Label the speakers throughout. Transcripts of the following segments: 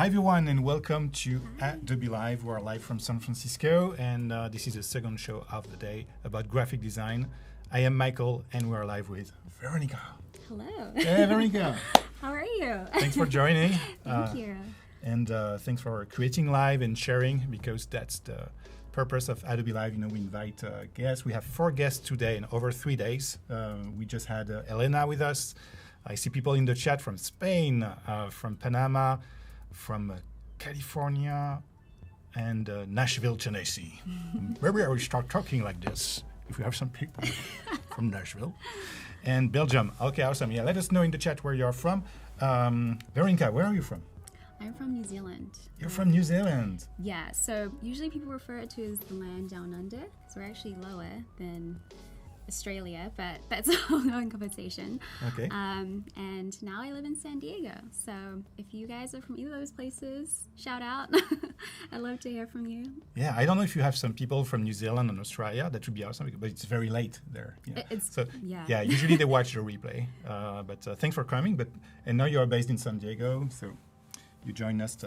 Speaker 1: Hi everyone and welcome to Adobe Live. We are live from San Francisco and this is the second show of the day about graphic design. I am Michael and we are live with Veronica.
Speaker 2: Hello.
Speaker 1: Hey Veronica.
Speaker 2: How are you?
Speaker 1: Thanks for joining.
Speaker 2: Thank you.
Speaker 1: And thanks for creating live and sharing because that's the purpose of Adobe Live. You know, we invite guests. We have 4 guests today in over 3 days. We just had Elena with us. I see people in the chat from Spain, from Panama, from California, and Nashville, Tennessee. Maybe I will start talking like this if we have some people from Nashville. And Belgium. Okay, awesome. Yeah, let us know in the chat where you're from. Veronica, where are you from?
Speaker 2: I'm from New Zealand.
Speaker 1: You're from New Zealand.
Speaker 2: Yeah, so usually people refer it to as the land down under, because we're actually lower than Australia, but that's a whole other conversation.
Speaker 1: Okay.
Speaker 2: And now I live in San Diego. So if you guys are from either of those places, shout out. I'd love to hear from you.
Speaker 1: Yeah, I don't know if you have some people from New Zealand and Australia. That would be awesome, but it's very late there. Yeah.
Speaker 2: Yeah.
Speaker 1: Usually they watch the replay. But thanks for coming. And now you are based in San Diego, so you joined us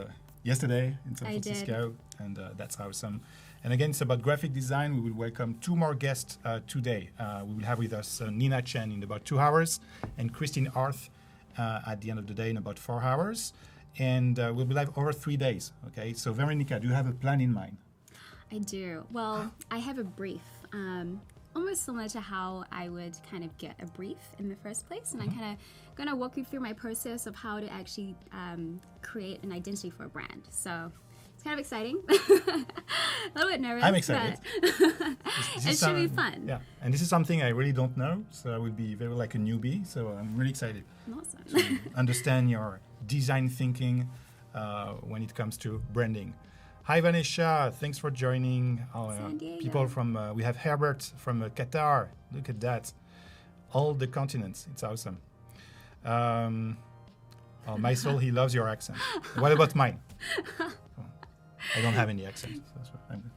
Speaker 1: yesterday in San Francisco, and that's awesome. And again, it's about graphic design. We will welcome 2 more guests today. We will have with us Nina Chen in about 2 hours and Christine Arth at the end of the day in about 4 hours. And we'll be live over 3 days. Okay, so Veronica, do you have a plan in mind?
Speaker 2: I do. Well, I have a brief. Almost similar to how I would kind of get a brief in the first place. And I'm kind of going to walk you through my process of how to actually create an identity for a brand. So it's kind of exciting. A little bit nervous.
Speaker 1: I'm excited.
Speaker 2: It should be fun.
Speaker 1: Yeah, and this is something I really don't know, so I would be very like a newbie. So I'm really excited
Speaker 2: Awesome.
Speaker 1: to understand your design thinking when it comes to branding. Hi Vanessa, thanks for joining.
Speaker 2: San Diego.
Speaker 1: People from we have Herbert from Qatar. Look at that, all the continents. It's awesome. My soul, he loves your accent. What about mine? I don't have any accent. So that's what I'm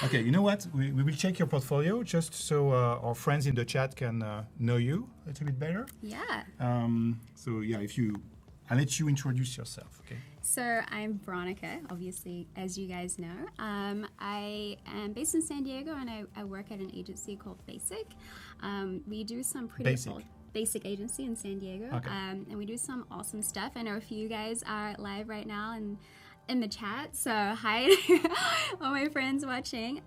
Speaker 1: Okay, you know what? We will check your portfolio just so our friends in the chat can know you a little bit better.
Speaker 2: Yeah.
Speaker 1: I'll let you introduce yourself, okay?
Speaker 2: So I'm Veronica, obviously, as you guys know. I am based in San Diego, and I work at an agency called Basic. We do some pretty Basic agency in San Diego,
Speaker 1: okay.
Speaker 2: And we do some awesome stuff. I know a few of you guys are live right now and in the chat, so hi all my friends watching.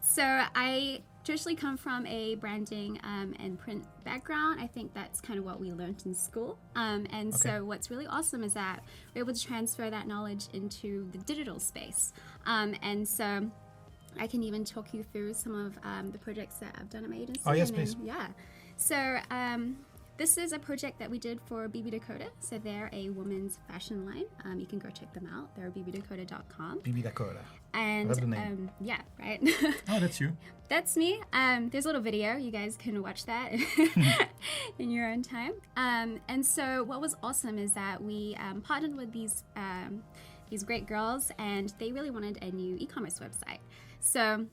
Speaker 2: So I traditionally come from a branding and print background. I think that's kind of what we learned in school. So what's really awesome is that we're able to transfer that knowledge into the digital space. And so I can even talk you through some of the projects that I've done at my agency.
Speaker 1: Oh, yes, please.
Speaker 2: Yeah. So this is a project that we did for BB Dakota. So they're a women's fashion line. You can go check them out. They're bbdakota.com.
Speaker 1: BB Dakota.
Speaker 2: And
Speaker 1: love the name.
Speaker 2: yeah, right.
Speaker 1: Oh, that's you.
Speaker 2: That's me. There's a little video. You guys can watch that in your own time. And so what was awesome is that we partnered with these great girls, and they really wanted a new e-commerce website. So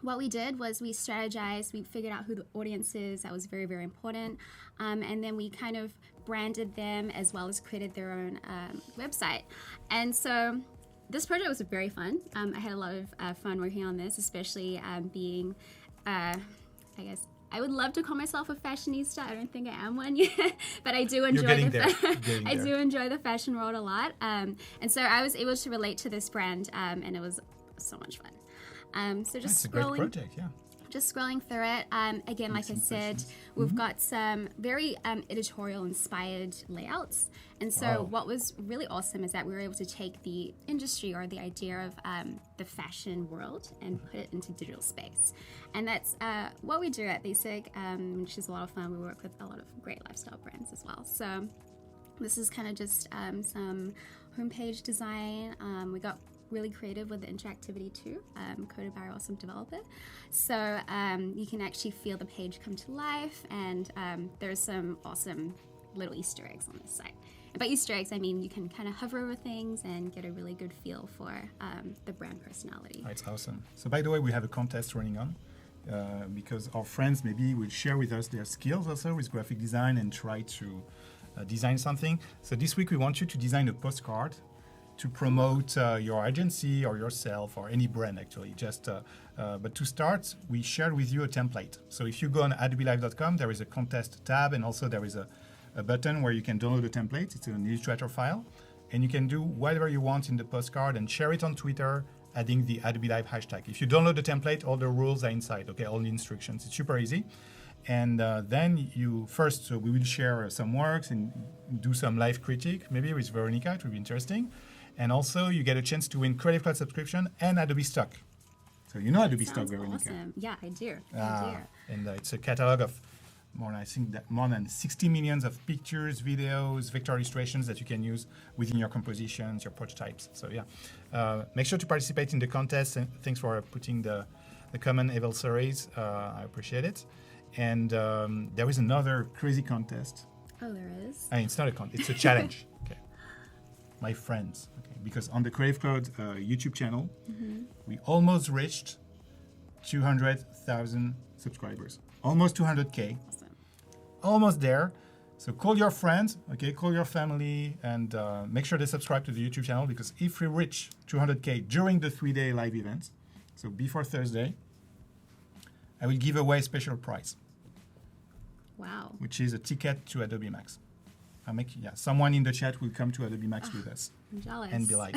Speaker 2: what we did was we strategized, we figured out who the audience is. That was very, very important. And then we kind of branded them as well as created their own website. And so this project was very fun. I had a lot of fun working on this, especially being, I guess, I would love to call myself a fashionista. I don't think I am one yet, but I do enjoy I do enjoy the fashion world a lot. And so I was able to relate to this brand, and it was so much fun. So just
Speaker 1: That's a great project, yeah.
Speaker 2: Just scrolling through it. Again, like I said, we've got some very editorial inspired layouts. And so what was really awesome is that we were able to take the industry or the idea of the fashion world and put it into digital space. And that's what we do at Basic, which is a lot of fun. We work with a lot of great lifestyle brands as well. So this is kind of just some homepage design. We got really creative with the interactivity too, coded by our awesome developer. So you can actually feel the page come to life, and there's some awesome little Easter eggs on this site. And by Easter eggs, I mean you can kind of hover over things and get a really good feel for the brand personality.
Speaker 1: It's awesome. So by the way, we have a contest running on because our friends maybe will share with us their skills also with graphic design and try to design something. So this week we want you to design a postcard to promote your agency or yourself or any brand actually. But to start, we shared with you a template. So if you go on adobelive.com, there is a contest tab, and also there is a button where you can download a template. It's an Illustrator file, and you can do whatever you want in the postcard and share it on Twitter, adding the Adobe Live hashtag. If you download the template, all the rules are inside, okay, all the instructions. It's super easy. And then we will share some works and do some live critique, maybe with Veronica. It will be interesting. And also, you get a chance to win Creative Cloud subscription and Adobe Stock. So you know Adobe Stock, Veronica.
Speaker 2: Awesome. Yeah, I do.
Speaker 1: And it's a catalog of more than 60 millions of pictures, videos, vector illustrations that you can use within your compositions, your prototypes. So yeah, make sure to participate in the contest. And thanks for putting the common Evil series. I appreciate it. And there is another crazy contest.
Speaker 2: Oh, there is?
Speaker 1: It's not a contest, it's a challenge. Okay. My friends. Okay. Because on the Creative Cloud YouTube channel, we almost reached 200,000 subscribers. Almost 200K.
Speaker 2: Awesome.
Speaker 1: Almost there. So call your friends, okay, call your family, and make sure they subscribe to the YouTube channel, because if we reach 200K during the 3-day live event, so before Thursday, I will give away a special prize.
Speaker 2: Wow.
Speaker 1: Which is a ticket to Adobe Max. Someone in the chat will come to Adobe Max with us.
Speaker 2: I'm jealous.
Speaker 1: And be like,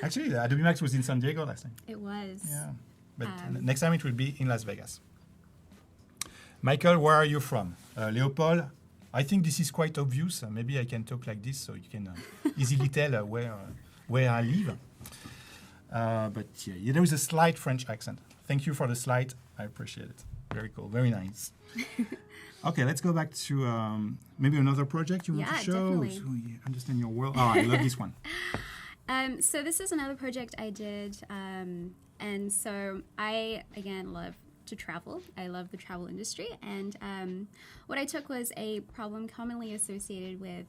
Speaker 1: actually, the Adobe Max was in San Diego last time.
Speaker 2: It was.
Speaker 1: Yeah, but next time it will be in Las Vegas. Michael, where are you from? Leopold, I think this is quite obvious. Maybe I can talk like this so you can easily tell where I live. But yeah, there is a slight French accent. Thank you for the slide. I appreciate it. Very cool. Very nice. Okay, let's go back to maybe another project you want to show.
Speaker 2: Definitely.
Speaker 1: So you understand your world. Oh, I love this one.
Speaker 2: So this is another project I did. And so I, again, love to travel. I love the travel industry. And what I took was a problem commonly associated with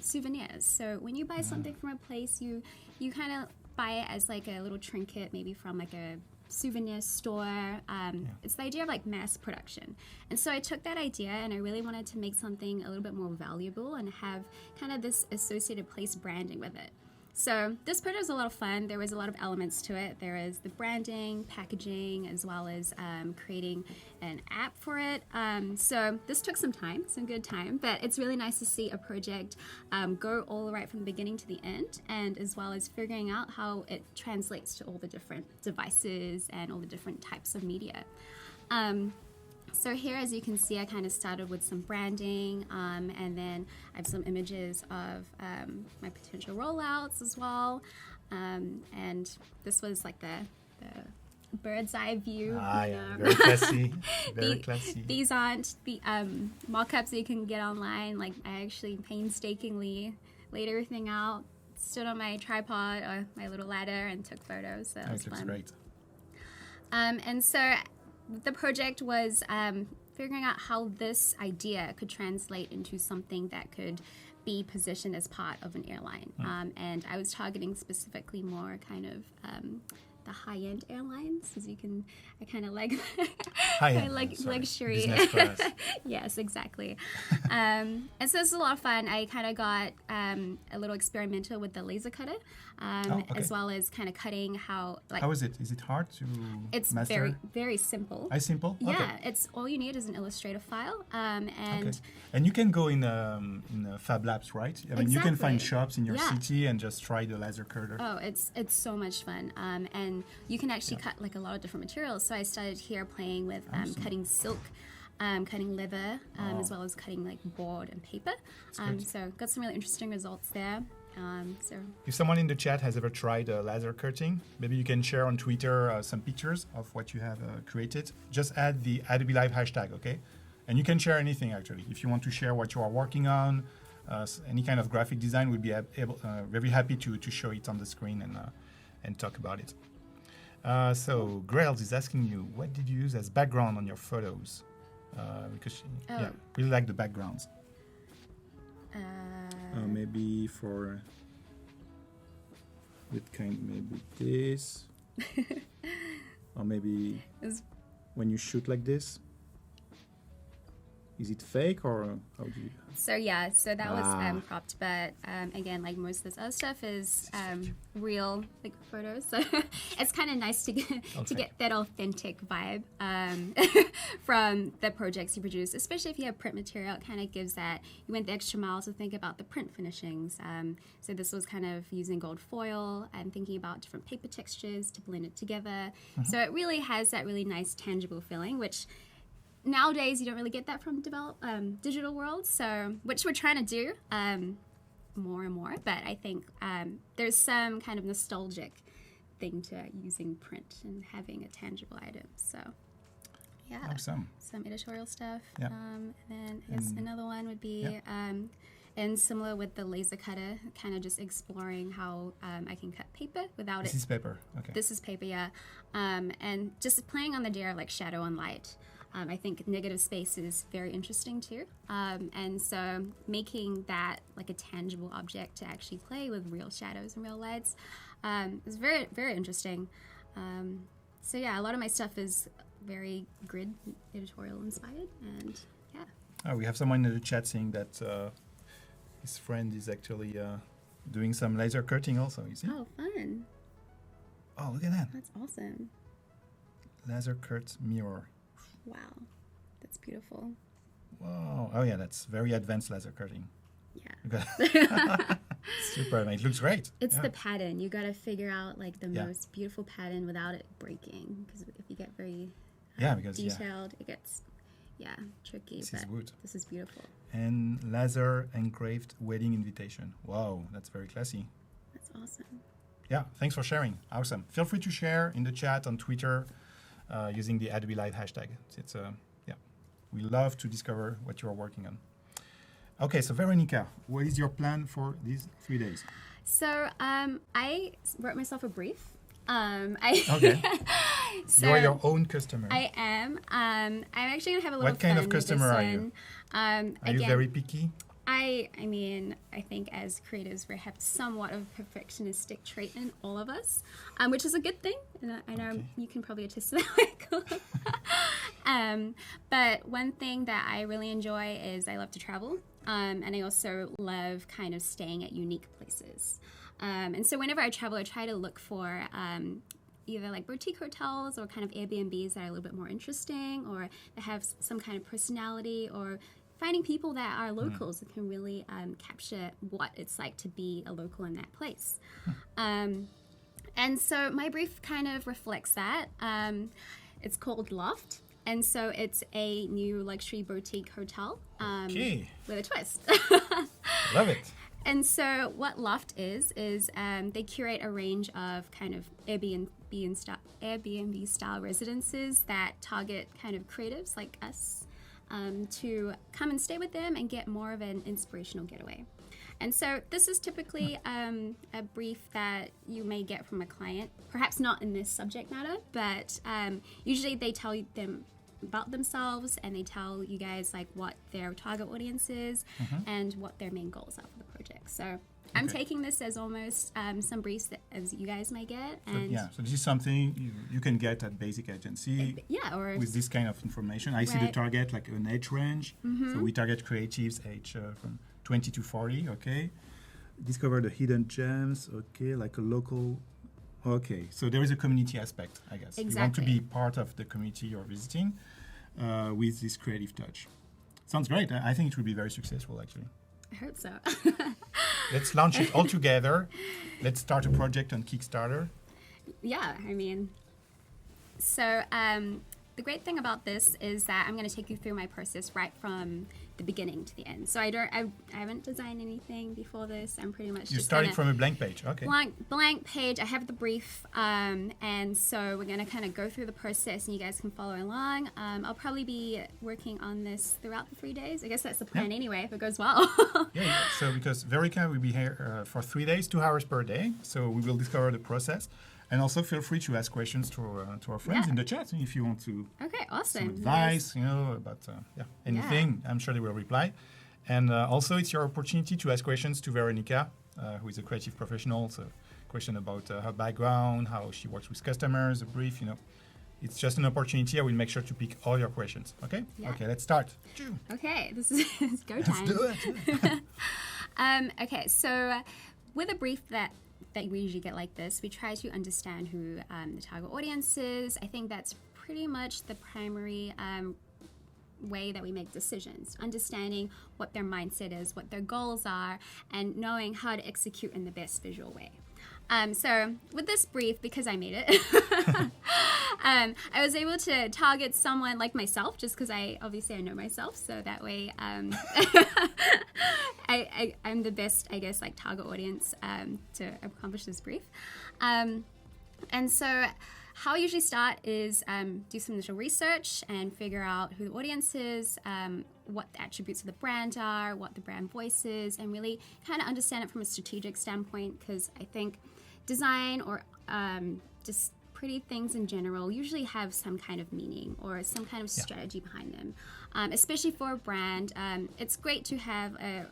Speaker 2: souvenirs. So when you buy something from a place, you kind of buy it as like a little trinket, maybe from like a souvenir store. It's the idea of like mass production. And so I took that idea and I really wanted to make something a little bit more valuable and have kind of this associated place branding with it. So this project was a lot of fun. There was a lot of elements to it. There is the branding, packaging, as well as creating an app for it. So this took some good time, but it's really nice to see a project go all right from the beginning to the end, and as well as figuring out how it translates to all the different devices and all the different types of media. So here, as you can see, I kind of started with some branding, and then I have some images of my potential rollouts as well. And this was like the bird's eye view.
Speaker 1: Yeah, very classy. Very classy.
Speaker 2: These aren't the mock-ups that you can get online. Like, I actually painstakingly laid everything out, stood on my tripod or my little ladder and took photos. So it was
Speaker 1: looks
Speaker 2: fun.
Speaker 1: Great.
Speaker 2: And so the project was figuring out how this idea could translate into something that could be positioned as part of an airline. And I was targeting specifically more kind of the high-end airlines, as you can, I kind of like
Speaker 1: high-end,
Speaker 2: luxury.
Speaker 1: Business class.
Speaker 2: Yes, exactly. And so this is a lot of fun. I kind of got a little experimental with the laser cutter, as well as kind of cutting how. Like,
Speaker 1: how is it? Is it hard to
Speaker 2: It's
Speaker 1: master?
Speaker 2: very, very simple.
Speaker 1: Simple?
Speaker 2: Yeah,
Speaker 1: Okay.
Speaker 2: it's all you need is an Illustrator file, and
Speaker 1: And you can go in Fab Labs, right? I mean, you can find
Speaker 2: Exactly.
Speaker 1: shops in your
Speaker 2: Yeah.
Speaker 1: city and just try the laser cutter.
Speaker 2: Oh, it's so much fun, and you can actually cut like a lot of different materials. So I started here playing with cutting silk, cutting leather, as well as cutting like board and paper. So got some really interesting results there. So
Speaker 1: if someone in the chat has ever tried laser cutting, maybe you can share on Twitter some pictures of what you have created. Just add the Adobe Live hashtag, okay? And you can share anything actually. If you want to share what you are working on, any kind of graphic design, we'd be very happy to show it on the screen and talk about it. So Grails is asking you, what did you use as background on your photos? Because really like the backgrounds. Maybe for maybe this, or maybe when you shoot like this. Is it fake or how do you?
Speaker 2: So that was cropped, but again, like most of this other stuff is real, like photos. So it's kind of nice to get that authentic vibe from the projects you produce, especially if you have print material. It kind of gives that, you went the extra mile to think about the print finishings. So this was kind of using gold foil and thinking about different paper textures to blend it together. So it really has that really nice tangible feeling, which nowadays you don't really get that from digital worlds, so which we're trying to do more and more, but I think there's some kind of nostalgic thing to using print and having a tangible item. So
Speaker 1: awesome.
Speaker 2: Some editorial stuff. And then another one would be and similar with the laser cutter, kind of just exploring how I can cut paper without
Speaker 1: This is paper. Okay.
Speaker 2: This is paper, yeah. And just playing on the idea of like shadow and light. I think negative space is very interesting too. And so making that like a tangible object to actually play with real shadows and real lights is very, very interesting. So yeah, a lot of my stuff is very grid editorial inspired, and
Speaker 1: we have someone in the chat saying that his friend is actually doing some laser cutting also, you see?
Speaker 2: Oh, fun.
Speaker 1: Oh, look at that.
Speaker 2: That's awesome.
Speaker 1: Laser cut mirror.
Speaker 2: Wow, that's beautiful.
Speaker 1: Wow. Oh yeah, that's very advanced laser cutting.
Speaker 2: Yeah.
Speaker 1: Super. It looks great.
Speaker 2: It's the pattern. You got to figure out like the most beautiful pattern without it breaking. Because if you get very detailed, it gets tricky.
Speaker 1: This is wood.
Speaker 2: This is beautiful.
Speaker 1: And laser engraved wedding invitation. Wow, that's very classy.
Speaker 2: That's awesome.
Speaker 1: Yeah, thanks for sharing. Awesome. Feel free to share in the chat on Twitter. Using the Adobe Live hashtag. It's we love to discover what you are working on. Okay, so Veronica, what is your plan for these 3 days?
Speaker 2: So I wrote myself a brief.
Speaker 1: Okay. So you are your own customer.
Speaker 2: I am. I'm actually gonna have a little
Speaker 1: What kind
Speaker 2: fun
Speaker 1: of customer
Speaker 2: with
Speaker 1: are
Speaker 2: this
Speaker 1: you?
Speaker 2: One.
Speaker 1: Are you very picky?
Speaker 2: I mean, I think as creatives, we have somewhat of a perfectionistic trait in all of us, which is a good thing. And I know you can probably attest to that, Michael. But one thing that I really enjoy is I love to travel. And I also love kind of staying at unique places. And so whenever I travel, I try to look for either like boutique hotels or kind of Airbnbs that are a little bit more interesting or that have some kind of personality, or finding people that are locals that can really capture what it's like to be a local in that place. And so my brief kind of reflects that. It's called Loft. And so it's a new luxury boutique hotel with a twist.
Speaker 1: Love it.
Speaker 2: And so what Loft is they curate a range of kind of Airbnb style residences that target kind of creatives like us to come and stay with them and get more of an inspirational getaway. And so this is typically a brief that you may get from a client, perhaps not in this subject matter, but usually they tell them about themselves and they tell you guys like what their target audience is and what their main goals are for the project. So I'm taking this as almost some briefs that as you guys might get. And
Speaker 1: so this is something you can get at Basic Agency
Speaker 2: or
Speaker 1: with this kind of information. I see the target like an age range. So we target creatives age from 20 to 40, Discover the hidden gems, like a local. So there is a community aspect, I guess.
Speaker 2: Exactly.
Speaker 1: You want to be part of the community you're visiting with this creative touch. Sounds great. I think it will be very successful, actually.
Speaker 2: I hope so.
Speaker 1: Let's launch it all together. Let's start a project on Kickstarter.
Speaker 2: Yeah, I mean, so the great thing about this is that I'm going to take you through my process right from the beginning to the end. So I haven't designed anything before this. I'm pretty much
Speaker 1: You're starting from a blank page.
Speaker 2: Blank page. I have the brief, and so we're going to kind of go through the process, and you guys can follow along. I'll probably be working on this throughout the 3 days. I guess that's the plan anyway, if it goes well.
Speaker 1: So because Veronica will be here for 3 days, 2 hours per day. So we will discover the process. And also feel free to ask questions to our friends in the chat if you want to.
Speaker 2: Okay, awesome.
Speaker 1: Some advice, about anything. I'm sure they will reply. And also, it's your opportunity to ask questions to Veronica, who is a creative professional. So, question about her background, how she works with customers, a brief. It's just an opportunity. I will make sure to pick all your questions. Okay?
Speaker 2: Yeah.
Speaker 1: Okay, let's start.
Speaker 2: Okay, this is it's go time.
Speaker 1: Let's do it.
Speaker 2: Okay, so with a brief that we usually get like this, we try to understand who the target audience is. I think that's pretty much the primary way that we make decisions, understanding what their mindset is, what their goals are, and knowing how to execute in the best visual way. So with this brief, because I made it, I was able to target someone like myself, just because I know myself, so that way I'm the best, I guess, like target audience to accomplish this brief. And so how I usually start is do some initial research and figure out who the audience is, what the attributes of the brand are, what the brand voice is, and really kind of understand it from a strategic standpoint, because I think design or just pretty things in general usually have some kind of meaning or some kind of strategy behind them. Especially for a brand, it's great to have a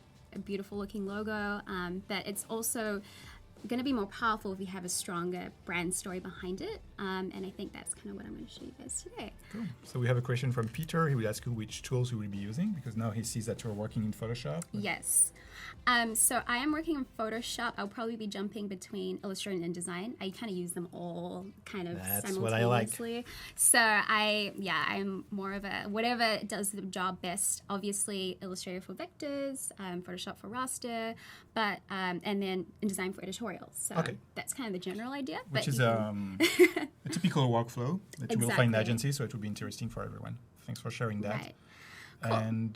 Speaker 2: beautiful looking logo, but it's also going to be more powerful if you have a stronger brand story behind it. And I think that's kind of what I'm going to show you guys today.
Speaker 1: Cool. So we have a question from Peter. He will ask you which tools you will be using, because now he sees that you're working in Photoshop.
Speaker 2: Yes. So I am working in Photoshop. I'll probably be jumping between Illustrator and InDesign. I kind of use them all kind of
Speaker 1: That's
Speaker 2: simultaneously.
Speaker 1: what I like.
Speaker 2: So I'm more of a, whatever does the job best. Obviously Illustrator for vectors, Photoshop for raster, but and then InDesign for editorial. So that's kind of the general idea.
Speaker 1: Which is a typical workflow that you will find in agencies, so it will be interesting for everyone. Thanks for sharing that.
Speaker 2: Right. Cool.
Speaker 1: And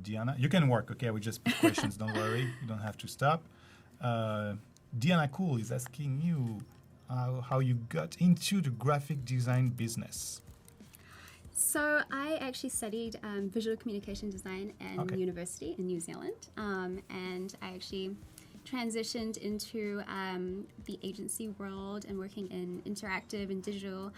Speaker 1: Diana, you can work. Okay, we just pick questions. Don't worry, you don't have to stop. Diana Cool is asking you how you got into the graphic design business.
Speaker 2: So I actually studied visual communication design in university in New Zealand, and I actually transitioned into the agency world and working in interactive and digital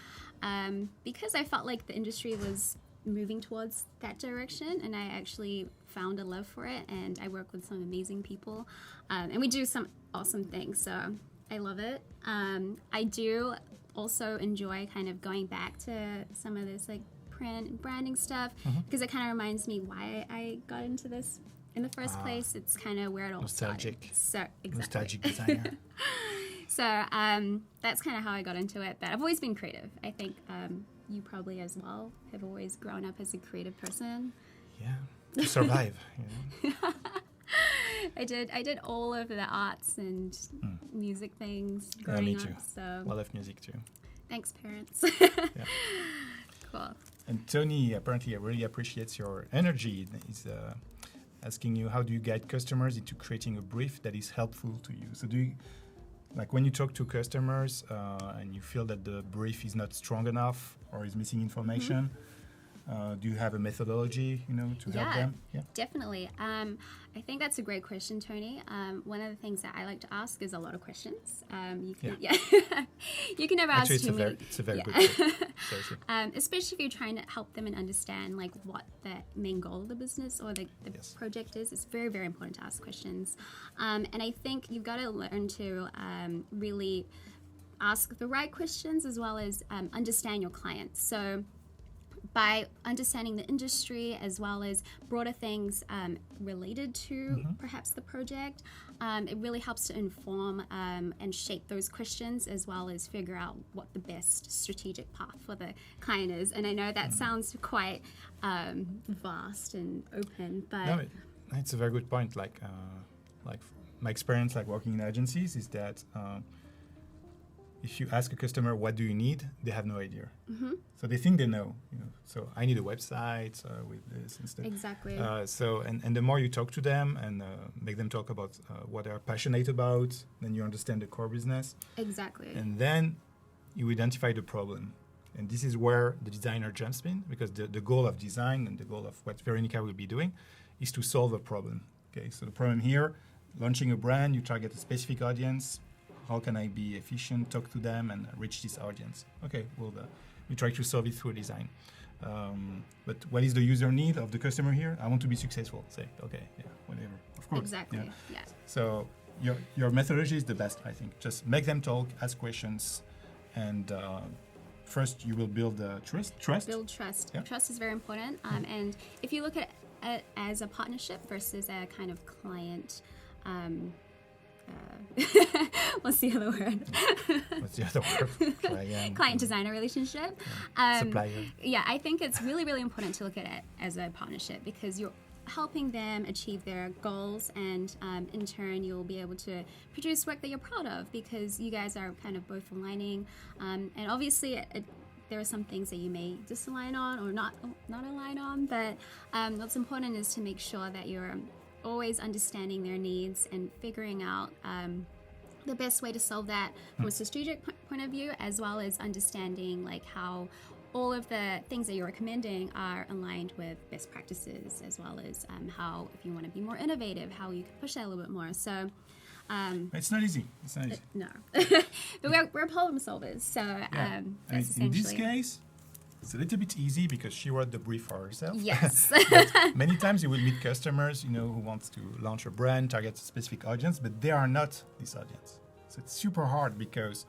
Speaker 2: because I felt like the industry was moving towards that direction, and I actually found a love for it, and I work with some amazing people, and we do some awesome things, so I love it. I do also enjoy kind of going back to some of this like print and branding stuff, because it kind of reminds me why I got into this in the first place. It's kind of where it all started. So exactly.
Speaker 1: Nostalgic designer.
Speaker 2: So that's kind of how I got into it, but I've always been creative. I think you probably as well have always grown up as a creative person.
Speaker 1: Yeah, to survive.
Speaker 2: I did all of the arts and music things growing
Speaker 1: me
Speaker 2: up.
Speaker 1: too.
Speaker 2: So
Speaker 1: I love music too.
Speaker 2: Thanks, parents.
Speaker 1: Yeah.
Speaker 2: Cool.
Speaker 1: And Tony apparently really appreciates your energy. He's asking you, how do you guide customers into creating a brief that is helpful to you? So do you, like when you talk to customers and you feel that the brief is not strong enough or is missing information, do you have a methodology, to help them?
Speaker 2: Yeah, definitely. I think that's a great question, Tony. One of the things that I like to ask is a lot of questions. You can never ask too many.
Speaker 1: It's a very good question.
Speaker 2: Especially if you're trying to help them and understand like what the main goal of the business or the project is. It's very, very important to ask questions. And I think you've got to learn to really ask the right questions as well as understand your clients. So by understanding the industry as well as broader things related to perhaps the project, it really helps to inform and shape those questions as well as figure out what the best strategic path for the client is. And I know that sounds quite vast and open, but
Speaker 1: no, it's a very good point. Like my experience, like working in agencies, is that if you ask a customer what do you need, they have no idea. So they think they know. So I need a website with this and stuff.
Speaker 2: Exactly.
Speaker 1: And the more you talk to them and make them talk about what they're passionate about, then you understand the core business.
Speaker 2: Exactly.
Speaker 1: And then you identify the problem. And this is where the designer jumps in, because the goal of design and the goal of what Veronica will be doing is to solve a problem. Okay, so the problem here, launching a brand, you target a specific audience. How can I be efficient, talk to them, and reach this audience? Okay, well, we try to solve it through design. But what is the user need of the customer here? I want to be successful. Say, okay, yeah, whatever. Of course.
Speaker 2: Exactly, yeah.
Speaker 1: So your methodology is the best, I think. Just make them talk, ask questions, and first you will build trust.
Speaker 2: Build trust.
Speaker 1: Yeah.
Speaker 2: Trust is very important. And if you look at it as a partnership versus a kind of client, what's the other word?
Speaker 1: What's the other word?
Speaker 2: Client designer relationship.
Speaker 1: Supplier.
Speaker 2: Yeah, I think it's really, really important to look at it as a partnership because you're helping them achieve their goals, and in turn you'll be able to produce work that you're proud of because you guys are kind of both aligning. And obviously there are some things that you may disalign on or not align on, but what's important is to make sure that you're always understanding their needs and figuring out the best way to solve that from a strategic point of view, as well as understanding like how all of the things that you're recommending are aligned with best practices, as well as how, if you want to be more innovative, how you can push that a little bit more. So
Speaker 1: it's not easy.
Speaker 2: no, but we're problem solvers. So that's essentially.
Speaker 1: In this case, it's a little bit easy because she wrote the brief for herself.
Speaker 2: Yes.
Speaker 1: Many times you will meet customers, who wants to launch a brand, target a specific audience, but they are not this audience. So it's super hard because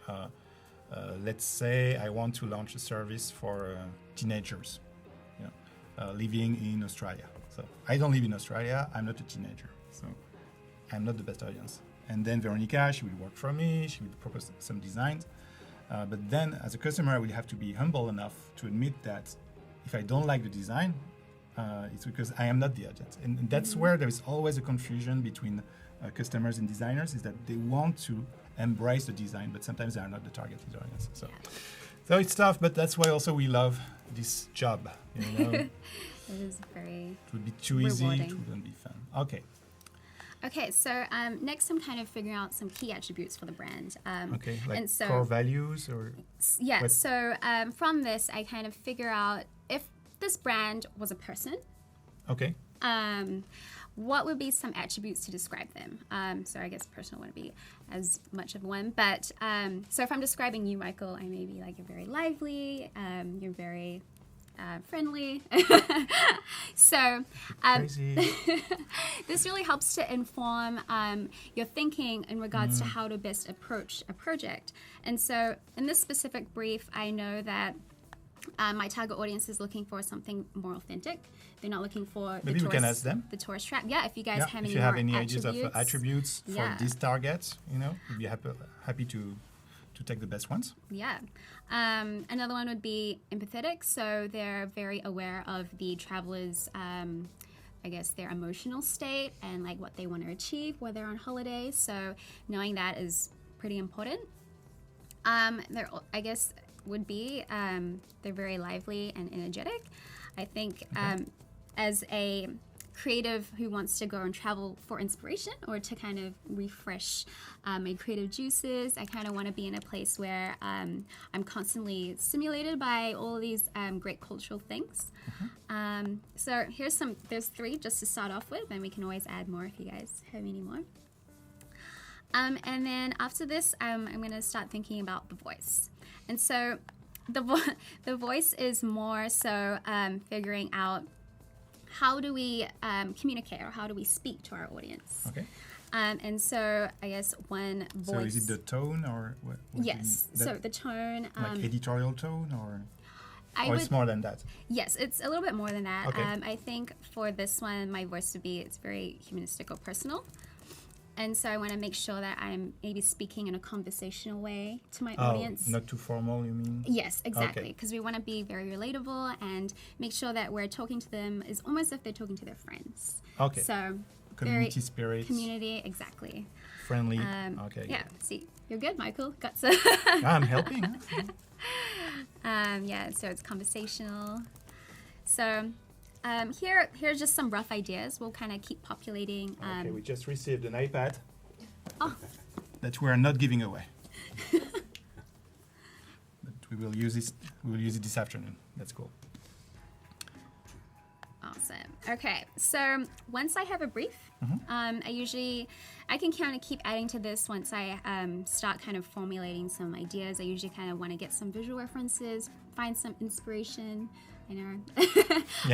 Speaker 1: let's say I want to launch a service for teenagers, living in Australia. So I don't live in Australia. I'm not a teenager, so I'm not the best audience. And then Veronica, she will work for me. She will propose some designs. But then, as a customer, I will have to be humble enough to admit that if I don't like the design, it's because I am not the audience. And that's where there is always a confusion between customers and designers, is that they want to embrace the design, but sometimes they are not the targeted audience. So it's tough, but that's why also we love this job.
Speaker 2: It is very
Speaker 1: It would be too easy.
Speaker 2: rewarding.
Speaker 1: It wouldn't be fun.
Speaker 2: Okay, so next I'm kind of figuring out some key attributes for the brand.
Speaker 1: Okay, like
Speaker 2: and so,
Speaker 1: core values or...
Speaker 2: Yeah,
Speaker 1: what?
Speaker 2: so from this I kind of figure out if this brand was a person,
Speaker 1: Okay.
Speaker 2: what would be some attributes to describe them? So I guess personal wouldn't be as much of one, but so if I'm describing you, Michael, I may be like you're very lively, you're very friendly. So this really helps to inform your thinking in regards to how to best approach a project. And so in this specific brief, I know that my target audience is looking for something more authentic. They're not looking for
Speaker 1: Maybe we can ask them.
Speaker 2: The tourist trap. Yeah, if you guys have
Speaker 1: if
Speaker 2: any
Speaker 1: you have
Speaker 2: more
Speaker 1: any ideas of attributes for
Speaker 2: Yeah.
Speaker 1: these targets, we'd be happy to take the best ones.
Speaker 2: Yeah. Another one would be empathetic. So they're very aware of the traveler's, I guess, their emotional state and like what they want to achieve while they're on holiday. So knowing that is pretty important. They're, I guess, would be they're very lively and energetic. I think as a creative who wants to go and travel for inspiration or to kind of refresh my creative juices, I kind of want to be in a place where I'm constantly stimulated by all of these great cultural things. So there's 3 just to start off with, and we can always add more if you guys have any more. And then after this, I'm going to start thinking about the voice. And so the voice is more so figuring out how do we communicate or how do we speak to our audience.
Speaker 1: Okay.
Speaker 2: And so I guess one voice.
Speaker 1: So is it the tone or what?
Speaker 2: Yes. So the tone.
Speaker 1: Like editorial tone or it's more than that?
Speaker 2: Yes, it's a little bit more than that.
Speaker 1: Okay.
Speaker 2: I think for this one, my voice would be, it's very humanistic or personal. And so I want to make sure that I'm maybe speaking in a conversational way to my audience.
Speaker 1: Not too formal, you mean?
Speaker 2: Yes, exactly. Because we want to be very relatable and make sure that we're talking to them is almost if they're talking to their friends.
Speaker 1: Okay.
Speaker 2: So
Speaker 1: community spirit.
Speaker 2: Community, exactly.
Speaker 1: Friendly. Okay.
Speaker 2: Yeah. See, you're good, Michael. Got some.
Speaker 1: I'm helping.
Speaker 2: Yeah. So it's conversational. So. Here's just some rough ideas. We'll kind of keep populating.
Speaker 1: Okay, we just received an iPad that we are not giving away. But we will use it. We will use it this afternoon. That's cool.
Speaker 2: Awesome. Okay, so once I have a brief, I can kind of keep adding to this once I start kind of formulating some ideas. I usually kind of want to get some visual references, find some inspiration. I know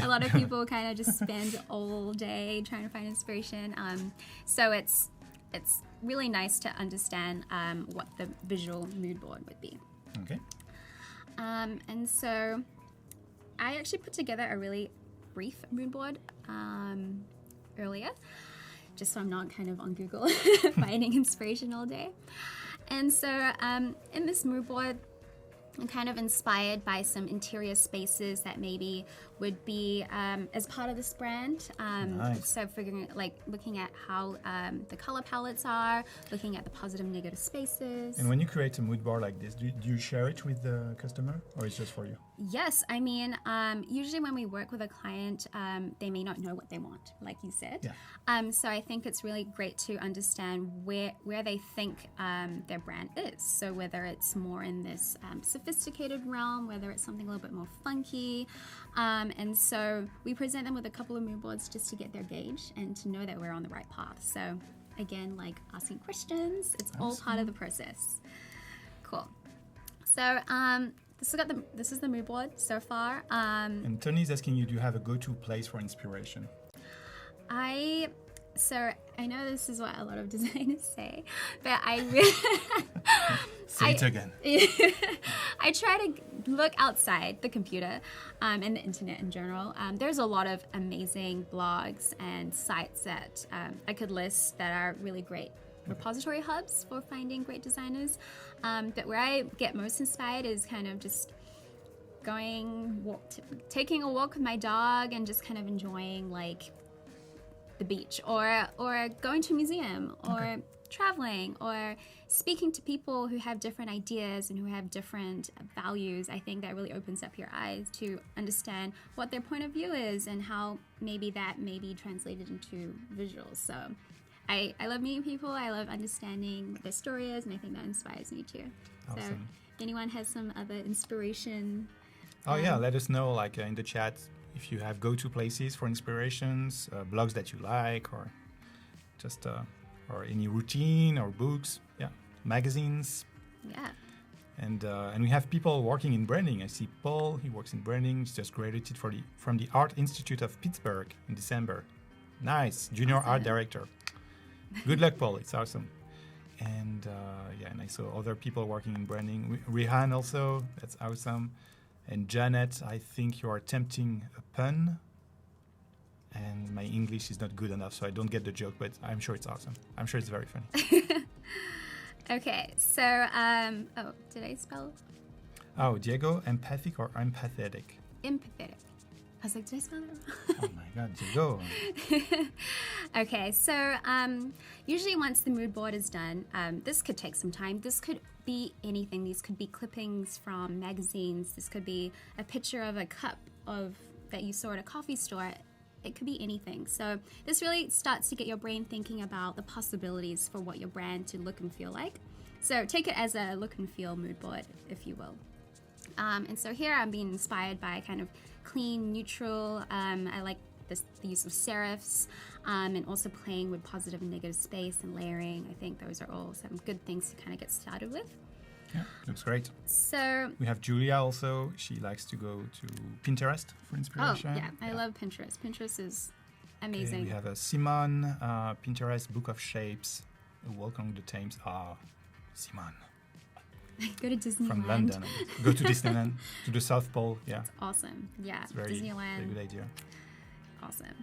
Speaker 2: a lot of people kind of just spend all day trying to find inspiration. So it's really nice to understand what the visual mood board would be.
Speaker 1: Okay.
Speaker 2: And so I actually put together a really brief mood board earlier, just so I'm not kind of on Google finding inspiration all day. And so in this mood board, I'm kind of inspired by some interior spaces that maybe would be as part of this brand.
Speaker 1: Nice.
Speaker 2: So looking at how the color palettes are, looking at the positive, negative spaces.
Speaker 1: And when you create a mood board like this, do you share it with the customer, or it's just for you?
Speaker 2: Yes, I mean, usually when we work with a client, they may not know what they want, like you said.
Speaker 1: Yeah.
Speaker 2: So I think it's really great to understand where they think their brand is. So whether it's more in this sophisticated realm, whether it's something a little bit more funky. And so we present them with a couple of mood boards just to get their gauge and to know that we're on the right path. So again, like asking questions, it's all part of the process. Cool. So this is the mood board so far.
Speaker 1: And Tony's asking you, do you have a go-to place for inspiration?
Speaker 2: So I know this is what a lot of designers say, but I really
Speaker 1: Say it again.
Speaker 2: I try to look outside the computer and the internet in general. There's a lot of amazing blogs and sites that I could list that are really great repository hubs for finding great designers. But where I get most inspired is kind of just taking a walk with my dog and just kind of enjoying like the beach or going to a museum or traveling or speaking to people who have different ideas and who have different values. I think that really opens up your eyes to understand what their point of view is and how maybe that may be translated into visuals. So I love meeting people. I love understanding what their story is, and I think that inspires me too.
Speaker 1: Awesome.
Speaker 2: So if anyone has some other inspiration.
Speaker 1: Yeah, let us know like in the chat if you have go-to places for inspirations, blogs that you like, or just or any routine or books, magazines.
Speaker 2: Yeah.
Speaker 1: And we have people working in branding. I see Paul, he works in branding. He's just graduated from the Art Institute of Pittsburgh in December. Nice, junior art director. Good luck, Paul. It's awesome. And and I saw other people working in branding. Rihan also, that's awesome. And Janet, I think you are attempting a pun. And my English is not good enough, so I don't get the joke, but I'm sure it's awesome. I'm sure it's very funny.
Speaker 2: Okay, so, did I spell?
Speaker 1: Oh, Diego, empathic or empathetic?
Speaker 2: Empathetic. I was like, did I spell that wrong?
Speaker 1: Oh my God, Diego.
Speaker 2: Okay, so usually once the mood board is done, this could take some time. This could be anything. These could be clippings from magazines. This could be a picture of a cup that you saw at a coffee store. It could be anything. So this really starts to get your brain thinking about the possibilities for what your brand to look and feel like. So take it as a look and feel mood board, if you will. And so here I'm being inspired by kind of clean, neutral. I like the use of serifs and also playing with positive and negative space and layering. I think those are all some good things to kind of get started with.
Speaker 1: Yeah, looks great.
Speaker 2: So
Speaker 1: we have Julia also. She likes to go to Pinterest for inspiration.
Speaker 2: Oh, yeah. I love Pinterest. Pinterest is amazing.
Speaker 1: Okay, we have a Simon, Pinterest, Book of Shapes, A Walk on the Thames. Simon.
Speaker 2: Go to Disneyland.
Speaker 1: From London. Go to Disneyland, to the South Pole. Yeah.
Speaker 2: That's awesome. Yeah,
Speaker 1: it's very,
Speaker 2: Disneyland.
Speaker 1: Very good idea.
Speaker 2: Awesome.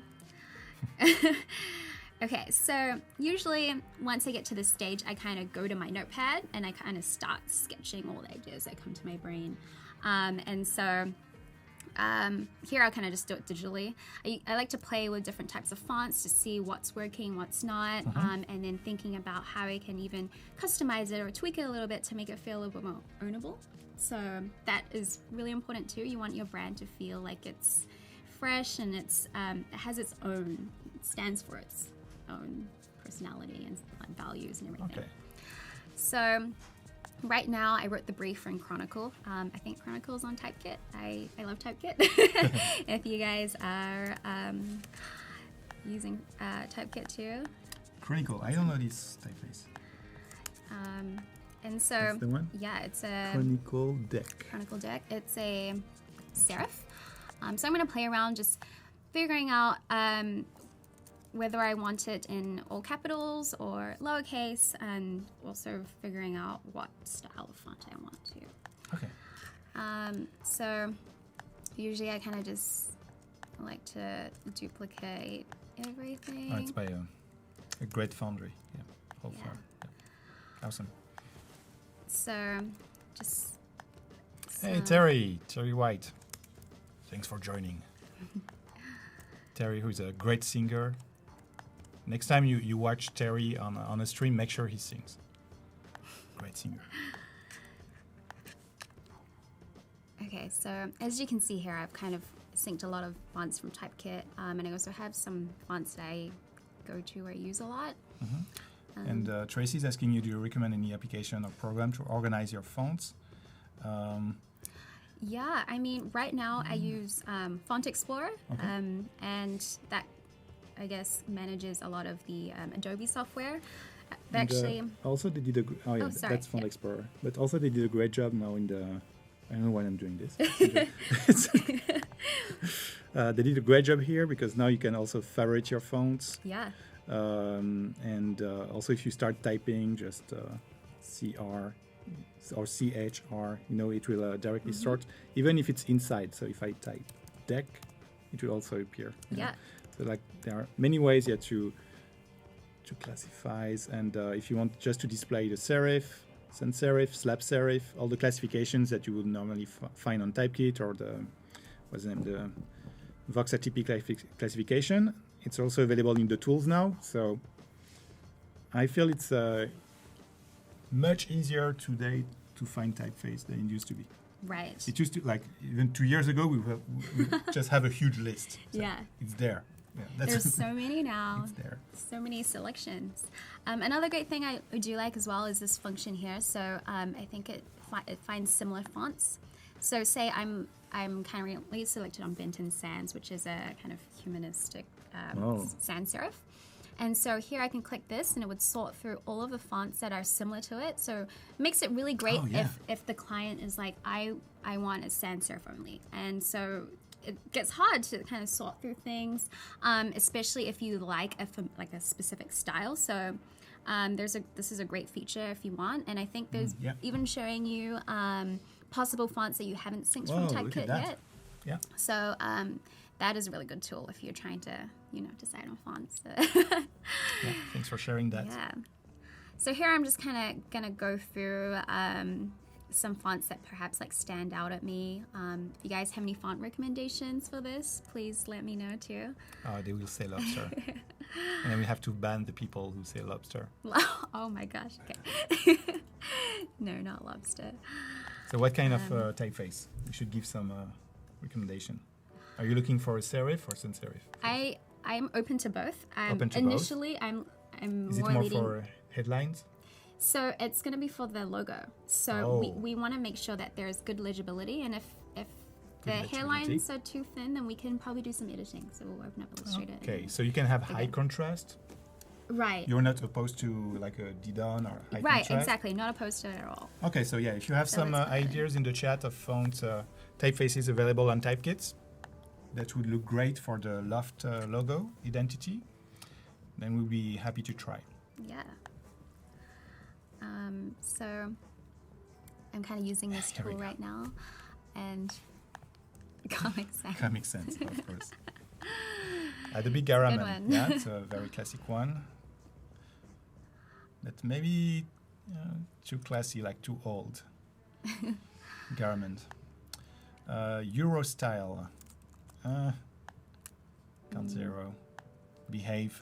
Speaker 2: Okay, so usually once I get to this stage, I kind of go to my notepad and I kind of start sketching all the ideas that come to my brain. And so here I'll kind of just do it digitally. I like to play with different types of fonts to see what's working, what's not, and then thinking about how I can even customize it or tweak it a little bit to make it feel a little bit more ownable. So that is really important too. You want your brand to feel like it's fresh and it has its own, it stands for its own personality and values and everything.
Speaker 1: Okay.
Speaker 2: So right now I wrote the brief in Chronicle. I think Chronicle's on Typekit. I love Typekit. If you guys are using Typekit too.
Speaker 1: Chronicle. I don't know this typeface.
Speaker 2: And so
Speaker 1: That's the one?
Speaker 2: Yeah, it's a
Speaker 1: Chronicle deck.
Speaker 2: Chronicle deck. It's a serif. So I'm going to play around just figuring out whether I want it in all capitals or lowercase, and also figuring out what style of font I want to.
Speaker 1: Okay.
Speaker 2: So usually I kind of just like to duplicate everything.
Speaker 1: Oh, it's by a great foundry. Yeah, whole
Speaker 2: Yeah.
Speaker 1: farm. Yeah. Awesome.
Speaker 2: So just
Speaker 1: Hey, Terry White. Thanks for joining. Terry, who's a great singer. Next time you watch Terry on a stream, make sure he sings. Great singer.
Speaker 2: Okay, so as you can see here, I've kind of synced a lot of fonts from Typekit, and I also have some fonts that I go to or use a lot.
Speaker 1: And Tracy's asking you, do you recommend any application or program to organize your fonts?
Speaker 2: Yeah, I mean, right now I use Font Explorer, and that, I guess, manages a lot of the Adobe software. But actually,
Speaker 3: also they did a
Speaker 2: sorry,
Speaker 3: that's Font
Speaker 2: yeah.
Speaker 3: Explorer. But also they did a great job now in the. I don't know why I'm doing this. They did a great job here because now you can also favorite your fonts.
Speaker 2: yeah,
Speaker 3: And also if you start typing, just CR or CHR, it will directly sort, even if it's inside. So if I type deck, it will also appear.
Speaker 2: yeah.
Speaker 3: So like there are many ways to classify, and if you want just to display the serif, sans serif, slab serif, all the classifications that you would normally find on Typekit or the Vox ATP classification, it's also available in the tools now. So I feel it's much easier today to find typeface than it used to be.
Speaker 2: Right.
Speaker 1: It used to, like, even 2 years ago, we just have a huge list. So
Speaker 2: Yeah.
Speaker 1: It's there. Yeah,
Speaker 2: There's so many now.
Speaker 1: It's there.
Speaker 2: So many selections. Another great thing I do like as well is this function here. So I think it finds similar fonts. So say I'm kind of recently selected on Benton Sans, which is a kind of humanistic sans serif. And so here I can click this and it would sort through all of the fonts that are similar to it. So it makes it really great if the client is like, I want a sans serif only. And so it gets hard to kind of sort through things, especially if you like a specific style. So this is a great feature if you want. And I think there's even showing you possible fonts that you haven't synced from Typekit yet.
Speaker 1: Yeah.
Speaker 2: So that is a really good tool if you're trying to, decide on fonts.
Speaker 1: Yeah. Thanks for sharing that.
Speaker 2: Yeah. So here I'm just kind of going to go through some fonts that perhaps like stand out at me. If you guys have any font recommendations for this, please let me know too.
Speaker 1: Oh, they will say lobster. And then we have to ban the people who say lobster.
Speaker 2: Oh my gosh. Okay. No, not lobster.
Speaker 1: So what kind of typeface? We should give some recommendation. Are you looking for a serif or sans serif?
Speaker 2: I'm open to both.
Speaker 1: Open to
Speaker 2: initially,
Speaker 1: both?
Speaker 2: I'm
Speaker 1: Is it
Speaker 2: more
Speaker 1: more
Speaker 2: leading.
Speaker 1: for headlines?
Speaker 2: So it's going to be for the logo. So we want to make sure that there is good legibility, and if the hairlines are too thin, then we can probably do some editing. So we'll open up Illustrator.
Speaker 1: Okay, so you can have high contrast.
Speaker 2: Right.
Speaker 1: You're not opposed to like a Didon or high
Speaker 2: Right,
Speaker 1: contrast?
Speaker 2: exactly. Not opposed to it at all.
Speaker 1: Okay, so yeah, if you have
Speaker 2: So
Speaker 1: some
Speaker 2: it's fine.
Speaker 1: ideas in the chat of font typefaces available on Typekit, that would look great for the Loft logo identity, then we'll be happy to try.
Speaker 2: Yeah. So I'm kind of using this
Speaker 1: Here we
Speaker 2: tool
Speaker 1: go.
Speaker 2: right now, and Comic Sans.
Speaker 1: Comic Sans, of course. Adobe Garaman.
Speaker 2: one.
Speaker 1: Yeah, it's a very classic one. But maybe too classy, like too old. Garaman. Eurostyle. Count zero. Behave.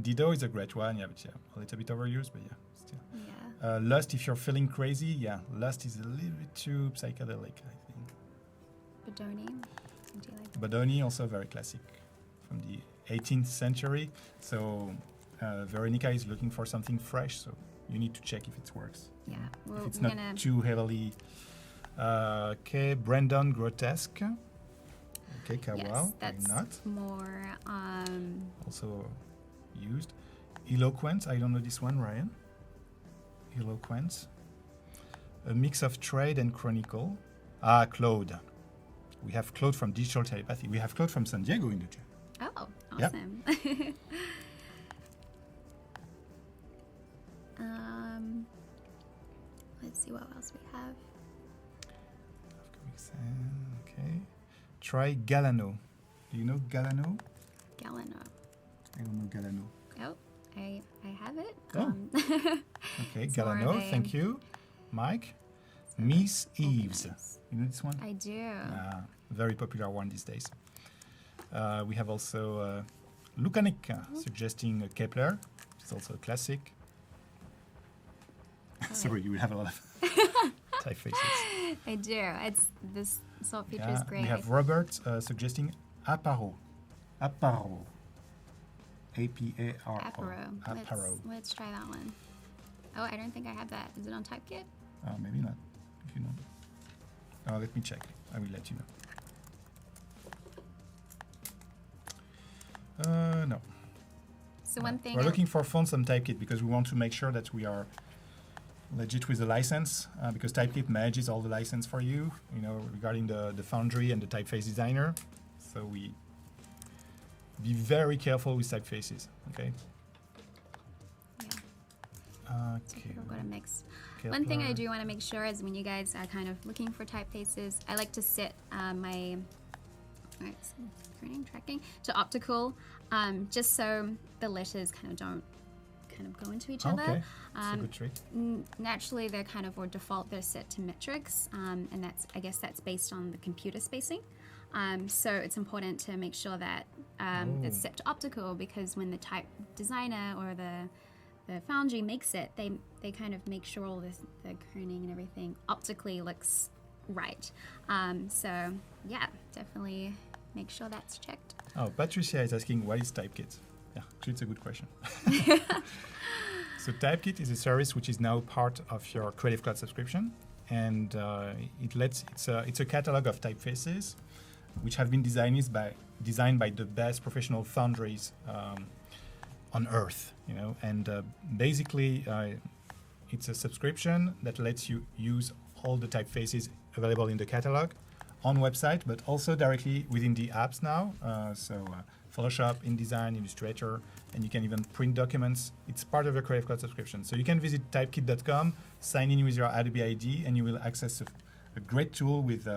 Speaker 1: Dido is a great one, yeah, but a little bit overused, but still.
Speaker 2: Yeah.
Speaker 1: Lust, if you're feeling crazy, Lust is a little bit too psychedelic, I think.
Speaker 2: Bodoni. Do you like that?
Speaker 1: Bodoni, also very classic from the 18th century. So Veronica is looking for something fresh, so you need to check if it works.
Speaker 2: Yeah.
Speaker 1: If it's not too heavily. Okay, Brandon Grotesque. Okay, Kawal.
Speaker 2: Yes, that's
Speaker 1: not.
Speaker 2: more.
Speaker 1: Also used. Eloquent, I don't know this one, Ryan. Eloquent. A mix of trade and chronicle. Claude. We have Claude from Digital Telepathy. We have Claude from San Diego in the chat.
Speaker 2: Oh,
Speaker 1: Yep.
Speaker 2: awesome. let's see what else we have.
Speaker 1: Okay. Try Galano. Do you know Galano?
Speaker 2: Galano.
Speaker 1: I don't know Galano.
Speaker 2: Oh, I have it.
Speaker 1: Oh. Okay,
Speaker 2: it's more
Speaker 1: Galano.
Speaker 2: of a-
Speaker 1: Thank you, Mike. Miss Eves.
Speaker 2: Nice.
Speaker 1: You know this one?
Speaker 2: I do.
Speaker 1: Very popular one these days. We have also Lukanik suggesting Kepler. It's also a classic. Sorry, you will have a lot of typefaces.
Speaker 2: I do. This salt feature is great.
Speaker 1: We have Robert suggesting Aparo. Aparo. A-P-A-R-O.
Speaker 2: Aparo. Let's try that one. Oh, I don't think I have that. Is it on Typekit?
Speaker 1: Maybe not, if you know. Let me check. I will let you know. No.
Speaker 2: So one thing
Speaker 1: We're looking for fonts on Typekit because we want to make sure that we are legit with the license, because Typekit manages all the license for you, regarding the Foundry and the typeface designer. So we be very careful with typefaces, okay?
Speaker 2: Yeah.
Speaker 1: Okay.
Speaker 2: We've got a mix.
Speaker 1: Kepler.
Speaker 2: One thing I do want to make sure is when you guys are kind of looking for typefaces, I like to set my screening tracking to optical, just so the letters kind of don't go into each other.
Speaker 1: Okay, that's a good trick.
Speaker 2: Naturally, they're kind of, or default, they're set to metrics, and I guess that's based on the computer spacing. So it's important to make sure that it's set to optical, because when the type designer or the Foundry makes it, they kind of make sure all the kerning and everything optically looks right. So yeah, definitely make sure that's checked.
Speaker 1: Oh, Patricia is asking, what is Typekit? Yeah, actually it's a good question. So Typekit is a service which is now part of your Creative Cloud subscription, and it's a catalog of typefaces which have been designed by the best professional foundries on Earth, and basically it's a subscription that lets you use all the typefaces available in the catalog on website, but also directly within the apps now. Photoshop, InDesign, Illustrator, and you can even print documents. It's part of the Creative Cloud subscription. So you can visit typekit.com, sign in with your Adobe ID, and you will access a great tool with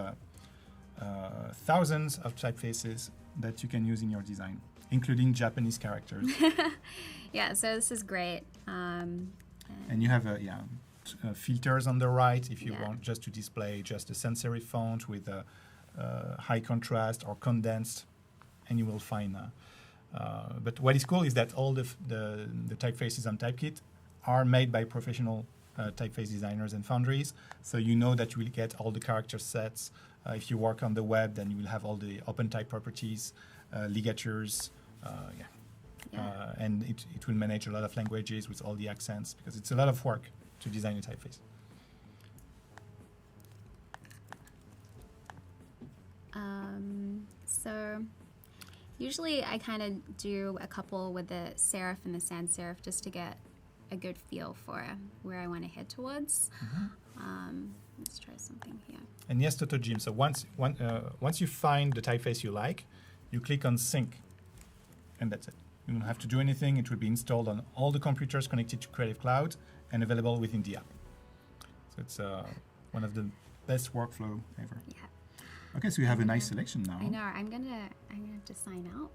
Speaker 1: thousands of typefaces that you can use in your design, including Japanese characters.
Speaker 2: Yeah, so this is great.
Speaker 1: And you have filters on the right if you
Speaker 2: Yeah.
Speaker 1: want just to display just a sans serif font with high contrast or condensed, and you will find. But what is cool is that all the typefaces on Typekit are made by professional typeface designers and foundries, so you know that you will get all the character sets. If you work on the web, then you will have all the open type properties, ligatures, and it will manage a lot of languages with all the accents, because it's a lot of work to design a typeface.
Speaker 2: So usually I kind of do a couple with the serif and the sans serif just to get a good feel for where I want to head towards. Let's try something here.
Speaker 1: And yes, Toto Jim, so once you find the typeface you like, you click on sync, and that's it. You don't have to do anything. It will be installed on all the computers connected to Creative Cloud and available within the app. So it's one of the best workflow ever.
Speaker 2: Yeah.
Speaker 1: Okay, so you have a nice selection now.
Speaker 2: I know. I'm gonna have to sign out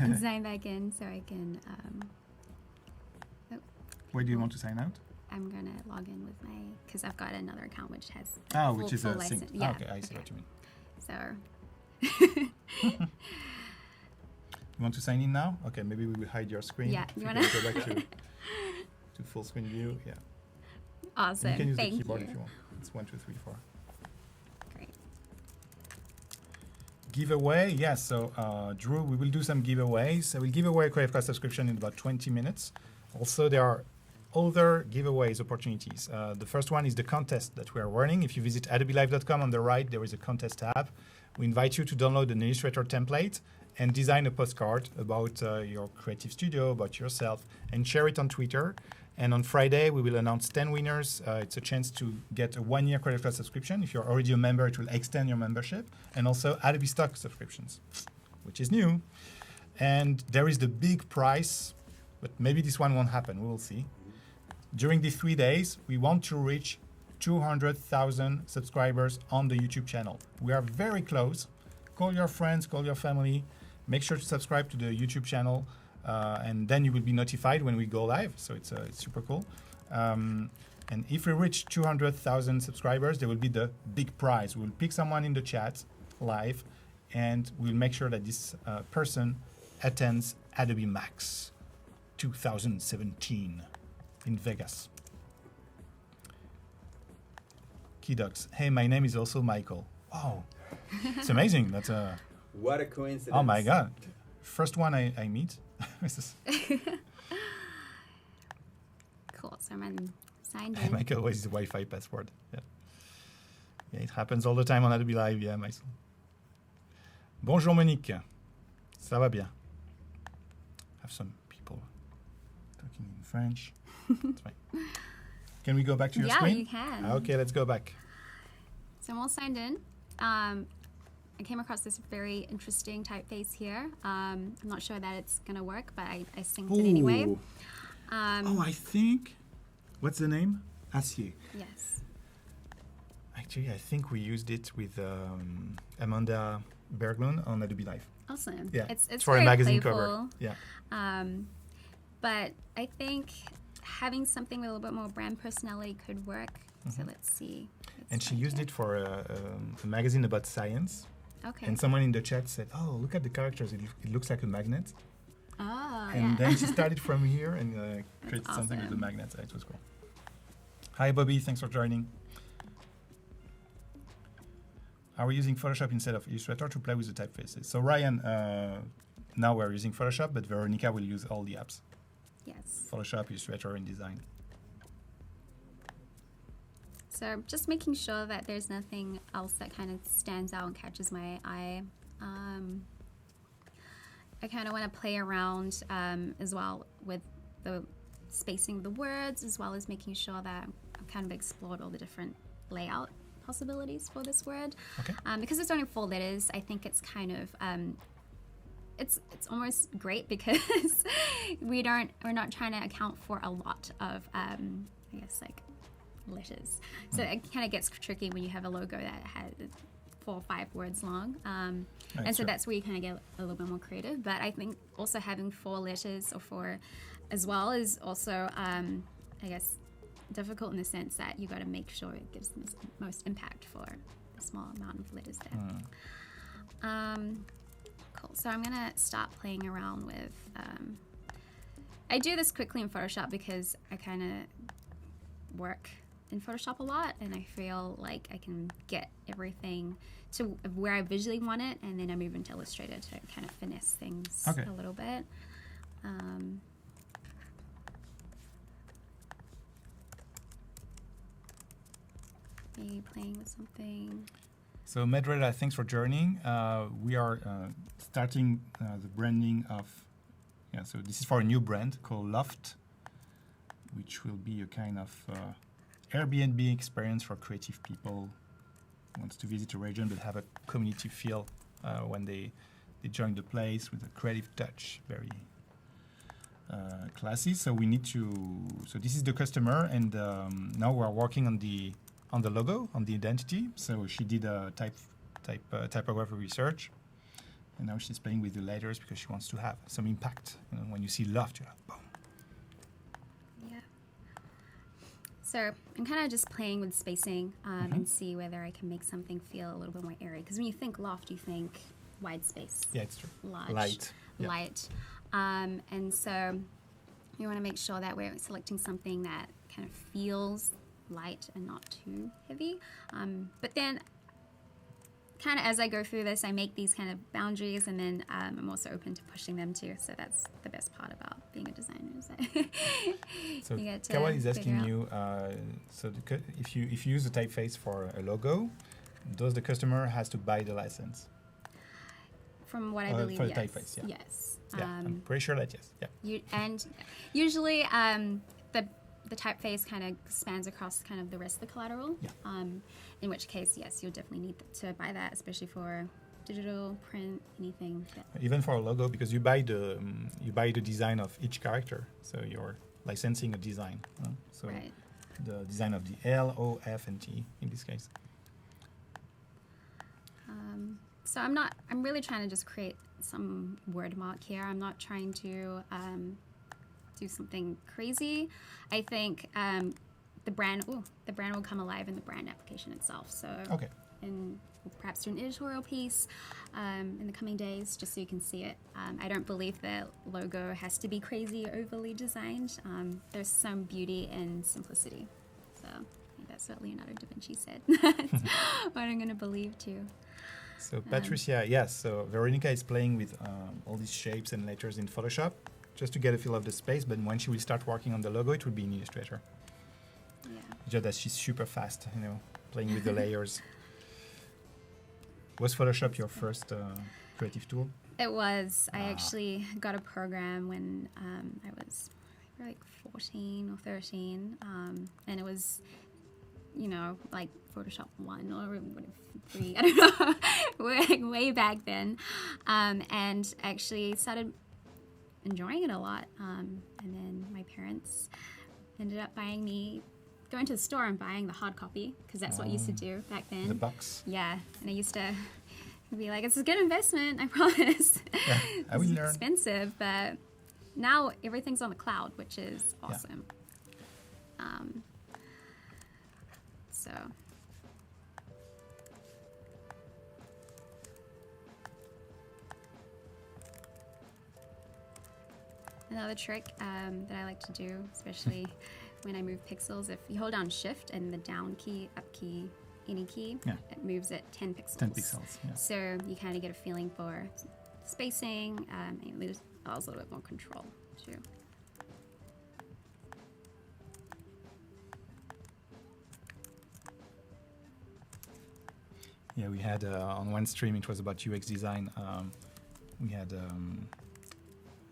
Speaker 2: and sign back in so I can.
Speaker 1: Where do you want to sign out?
Speaker 2: I'm gonna log in with because I've got another account which has
Speaker 1: which is a
Speaker 2: license.
Speaker 1: sync.
Speaker 2: Yeah.
Speaker 1: Okay, I see what you mean.
Speaker 2: So.
Speaker 1: You want to sign in now? Okay, maybe we will hide your screen.
Speaker 2: Yeah,
Speaker 1: you
Speaker 2: you
Speaker 1: want
Speaker 2: wanna
Speaker 1: to go back to full screen view? Yeah.
Speaker 2: Awesome.
Speaker 1: And you can use
Speaker 2: Thank
Speaker 1: the keyboard
Speaker 2: you.
Speaker 1: if you want. It's 1, 2, 3, 4.
Speaker 2: Great.
Speaker 1: Giveaway, yes. So, Drew, we will do some giveaways. I will give away a Creative Cloud subscription in about 20 minutes. Also, there are other giveaways opportunities. The first one is the contest that we are running. If you visit adobelive.com on the right, there is a contest tab. We invite you to download an Illustrator template and design a postcard about your creative studio, about yourself, and share it on Twitter. And on Friday, we will announce 10 winners. It's a chance to get a 1-year Creative Cloud subscription. If you're already a member, it will extend your membership. And also Adobe Stock subscriptions, which is new. And there is the big prize, but maybe this one won't happen. We will see. during these 3 days, we want to reach 200,000 subscribers on the YouTube channel. We are very close. Call your friends, call your family. Make sure to subscribe to the YouTube channel, and then you will be notified when we go live. So it's super cool. And if we reach 200,000 subscribers, there will be the big prize. We'll pick someone in the chat live, and we'll make sure that this person attends Adobe Max 2017 in Vegas. Keydocs. Hey, my name is also Michael. Wow, it's amazing. That's a
Speaker 4: What a coincidence.
Speaker 1: oh my god, first one I meet.
Speaker 2: Cool. So I'm signed
Speaker 1: I
Speaker 2: in.
Speaker 1: make always the Wi-Fi password. Yeah. Yeah, it happens all the time on Adobe Live. Yeah, myself. Bonjour Monique. Ça va bien? Have some people talking in French. It's fine. Can we go back to your
Speaker 2: Yeah,
Speaker 1: screen?
Speaker 2: you can.
Speaker 1: Okay, let's go back.
Speaker 2: So I'm all signed in. I came across this very interesting typeface here. I'm not sure that it's going to work, but I synced it anyway.
Speaker 1: Ooh. I think. What's the name? Acier.
Speaker 2: Yes.
Speaker 1: Actually, I think we used it with Amanda Berglund on Adobe Live.
Speaker 2: Awesome.
Speaker 1: Yeah,
Speaker 2: It's
Speaker 1: for a
Speaker 2: very
Speaker 1: magazine
Speaker 2: playful.
Speaker 1: cover. Yeah.
Speaker 2: But I think having something with a little bit more brand personality could work. So let's see.
Speaker 1: And she used it for a magazine about science.
Speaker 2: Okay.
Speaker 1: And someone in the chat said, "Oh, look at the characters. It looks like a magnet."
Speaker 2: Oh,
Speaker 1: And
Speaker 2: yeah.
Speaker 1: then she started from here and created something with the
Speaker 2: awesome.
Speaker 1: magnets. It was cool. Hi, Bobby. Thanks for joining. Are we using Photoshop instead of Illustrator to play with the typefaces? So Ryan, now we're using Photoshop, but Veronica will use all the apps.
Speaker 2: Yes.
Speaker 1: Photoshop, Illustrator, InDesign.
Speaker 2: So just making sure that there's nothing else that kind of stands out and catches my eye. I kind of want to play around as well with the spacing of the words, as well as making sure that I've kind of explored all the different layout possibilities for this word.
Speaker 1: Okay.
Speaker 2: Because it's only 4 letters, I think it's kind of it's almost great because we're not trying to account for a lot of I guess like letters. So it kind of gets tricky when you have a logo that has 4 or 5 words long. And so that's where you kind of get a little bit more creative. But I think also having 4 letters or 4 as well is also, I guess, difficult in the sense that you got to make sure it gives the most impact for the small amount of letters there. Cool. So I'm going to start playing around with... I do this quickly in Photoshop because I kind of work in Photoshop a lot, and I feel like I can get everything to where I visually want it, and then I move into Illustrator to kind of finesse things a little bit. Maybe playing with something.
Speaker 1: So Medreda, thanks for joining. We are starting the branding of, so this is for a new brand called Loft, which will be a kind of Airbnb experience for creative people who wants to visit a region but have a community feel when they join the place with a creative touch, very classy. So we need to, so this is the customer, and now we're working on the logo, on the identity. So she did a typography research, and now she's playing with the letters because she wants to have some impact. You know, when you see Loft, you're like, boom.
Speaker 2: Yeah. So I'm kind of just playing with spacing and see whether I can make something feel a little bit more airy. Because when you think loft, you think wide space.
Speaker 1: Yeah, it's true.
Speaker 2: Large.
Speaker 1: Light. Yeah.
Speaker 2: Light. And so we want to make sure that we're selecting something that kind of feels light and not too heavy. But then kind of as I go through this, I make these kind of boundaries, and then I'm also open to pushing them too. So that's the best part about being a designer. Is that
Speaker 1: So
Speaker 2: you get to
Speaker 1: Kawan is
Speaker 2: figure
Speaker 1: asking
Speaker 2: out.
Speaker 1: you, if you use the typeface for a logo, does the customer has to buy the license?
Speaker 2: From what I believe,
Speaker 1: for the
Speaker 2: yes.
Speaker 1: typeface, yeah.
Speaker 2: Yes.
Speaker 1: Yeah, I'm pretty sure that yes. Yeah.
Speaker 2: And usually the typeface kind of spans across kind of the rest of the collateral.
Speaker 1: Yeah.
Speaker 2: In which case, yes, you'll definitely need to buy that, especially for digital, print, anything.
Speaker 1: Even for a logo, because you buy the design of each character, so your licensing a design. So
Speaker 2: Right.
Speaker 1: the design of the L, O, F, and T in this case.
Speaker 2: So I'm really trying to just create some word mark here. I'm not trying to do something crazy. I think the brand will come alive in the brand application itself. So
Speaker 1: Okay.
Speaker 2: and we'll perhaps do an editorial piece in the coming days, just so you can see it. I don't believe the logo has to be crazy, overly designed. There's some beauty in simplicity. So I think that's what Leonardo da Vinci said. That's what I'm going to believe too.
Speaker 1: So Patricia, yes. So Veronica is playing with all these shapes and letters in Photoshop just to get a feel of the space. But when she will start working on the logo, it will be in Illustrator.
Speaker 2: Yeah.
Speaker 1: Just that she's super fast, playing with the layers. Was Photoshop your first creative tool?
Speaker 2: It was. I actually got a program when I was like 14 or 13, and it was, like Photoshop 1 or 3, I don't know, way back then, and actually started enjoying it a lot, and then my parents ended up going to the store and buying the hard copy, because that's what I used to do back then.
Speaker 1: The box.
Speaker 2: Yeah, and I used to be like, it's a good investment, I promise.
Speaker 1: Yeah, I will
Speaker 2: It's
Speaker 1: learn.
Speaker 2: expensive, but now everything's on the cloud, which is awesome. So another trick that I like to do, especially when I move pixels, if you hold down Shift and the down key, up key, any key, it moves it 10 pixels.
Speaker 1: 10 pixels, yeah.
Speaker 2: So you kind of get a feeling for spacing, and it loses a little bit more control too.
Speaker 1: Yeah, we had on one stream, it was about UX design. We had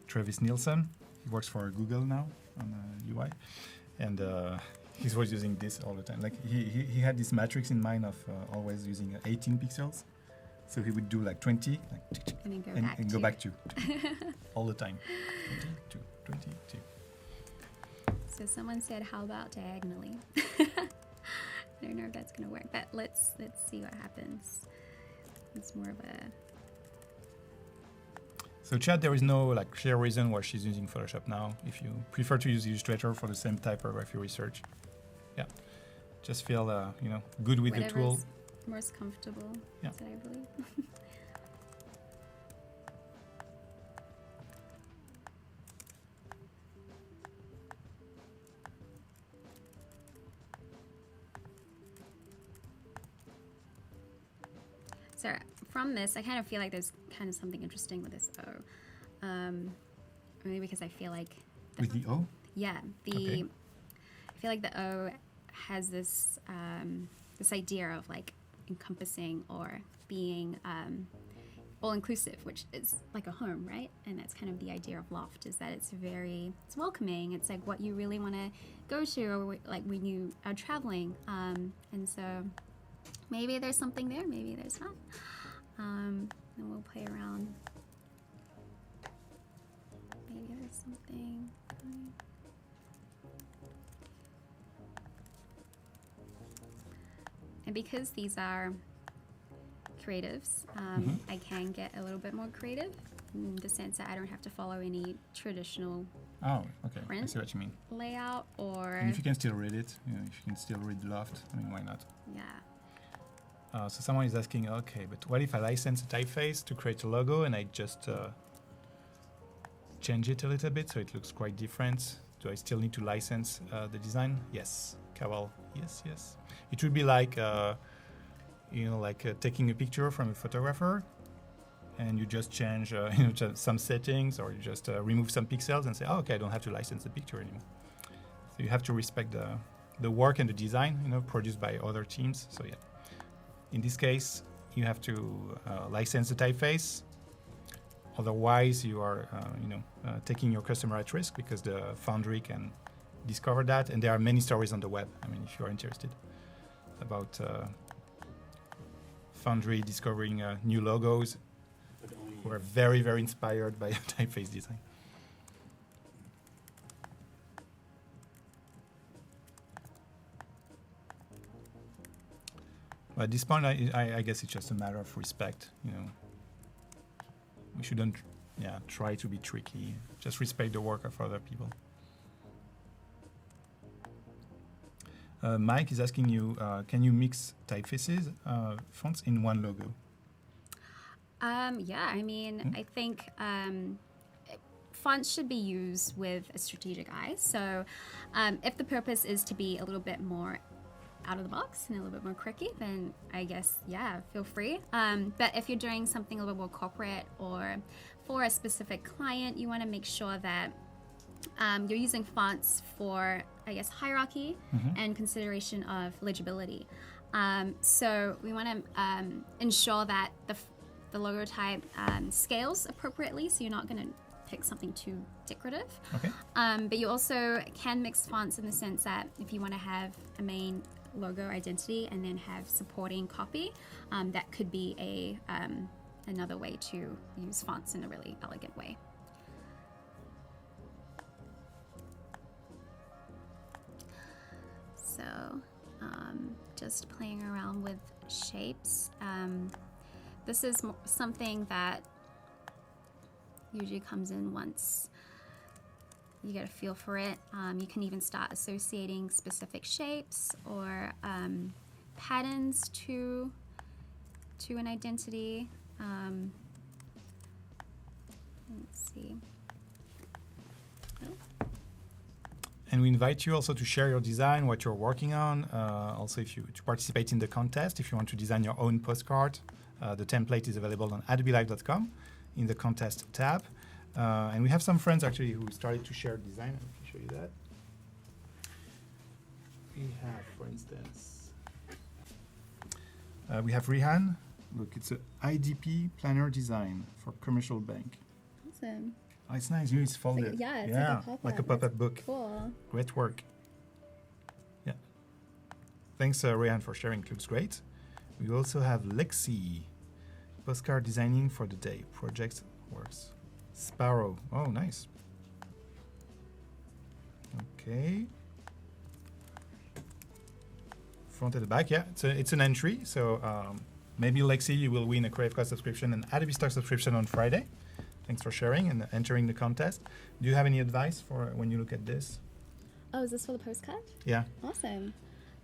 Speaker 1: Travis Nielsen. He works for Google now on UI, and he was using this all the time. Like he had this matrix in mind of always using 18 pixels. So he would do like 20, like,
Speaker 2: And then
Speaker 1: and go back to all the time. 22, 22.
Speaker 2: So someone said, "How about diagonally?" I don't know if that's gonna work, but let's see what happens. It's more of a.
Speaker 1: So chat, there is no like clear reason why she's using Photoshop now. If you prefer to use Illustrator for the same typography research, yeah, just feel good with the tool.
Speaker 2: Whatever's most comfortable.
Speaker 1: Yeah.
Speaker 2: That's what I believe. So from this, I kind of feel like there's kind of something interesting with this O. Maybe because I feel like
Speaker 1: With the O?
Speaker 2: yeah,
Speaker 1: Okay.
Speaker 2: I feel like the O has this this idea of like encompassing or being all inclusive, which is like a home, right? And that's kind of the idea of loft, is that it's welcoming. It's like what you really want to go to, or like when you are traveling. And so maybe there's something there, maybe there's not. And we'll play around. Maybe there's something. And because these are creatives, I can get a little bit more creative in the sense that I don't have to follow any traditional
Speaker 1: Oh, okay. I
Speaker 2: Print?
Speaker 1: see what you mean.
Speaker 2: layout or
Speaker 1: And if you can still read it, if you can still read Loft, I mean, why not?
Speaker 2: yeah.
Speaker 1: So someone is asking, okay, but what if I license a typeface to create a logo and I just change it a little bit so it looks quite different? Do I still need to license the design? Yes. Kawal, yes. It would be like, taking a picture from a photographer and you just change some settings, or you just remove some pixels and say, oh, okay, I don't have to license the picture anymore. So you have to respect the work and the design, produced by other teams. So yeah, in this case, you have to license the typeface. Otherwise, you are taking your customer at risk, because the foundry can discover that. And there are many stories on the web. I mean, if you are interested, about foundry discovering new logos who are very, very inspired by typeface design. At this point, I guess it's just a matter of respect. We shouldn't, try to be tricky. Just respect the work of other people. Mike is asking you, can you mix typefaces, fonts in one logo?
Speaker 2: I think fonts should be used with a strategic eye. So if the purpose is to be a little bit more out of the box and a little bit more quirky, then I guess, feel free. But if you're doing something a little bit more corporate or for a specific client, you want to make sure that you're using fonts for, I guess, hierarchy and consideration of legibility. So we want to ensure that the logo type scales appropriately, so you're not going to pick something too decorative.
Speaker 1: Okay.
Speaker 2: But you also can mix fonts in the sense that if you want to have a main logo identity and then have supporting copy, that could be another way to use fonts in a really elegant way. So just playing around with shapes. This is something that usually comes in once you get a feel for it. You can even start associating specific shapes or patterns to an identity. Let's see.
Speaker 1: And we invite you also to share your design, what you're working on. Also, to participate in the contest, if you want to design your own postcard, the template is available on adobelive.com in the contest tab. And we have some friends actually who started to share design. I can show you that. We have, for instance, we have Rihan. Look, it's an IDP planner design for commercial bank.
Speaker 2: Awesome.
Speaker 1: Oh, it's nice. It's folded.
Speaker 2: It's
Speaker 1: like a pop-up book.
Speaker 2: Cool.
Speaker 1: Great work. Yeah. Thanks, Rihan, for sharing. It looks great. We also have Lexi, postcard designing for the day. Projects works. Sparrow. Oh, nice. Okay. Front and the back. Yeah, it's an entry. So maybe Lexi, you will win a Creative Cloud subscription and Adobe Stock subscription on Friday. Thanks for sharing and entering the contest. Do you have any advice for when you look at this?
Speaker 2: Oh, is this for the postcard?
Speaker 1: Yeah.
Speaker 2: Awesome.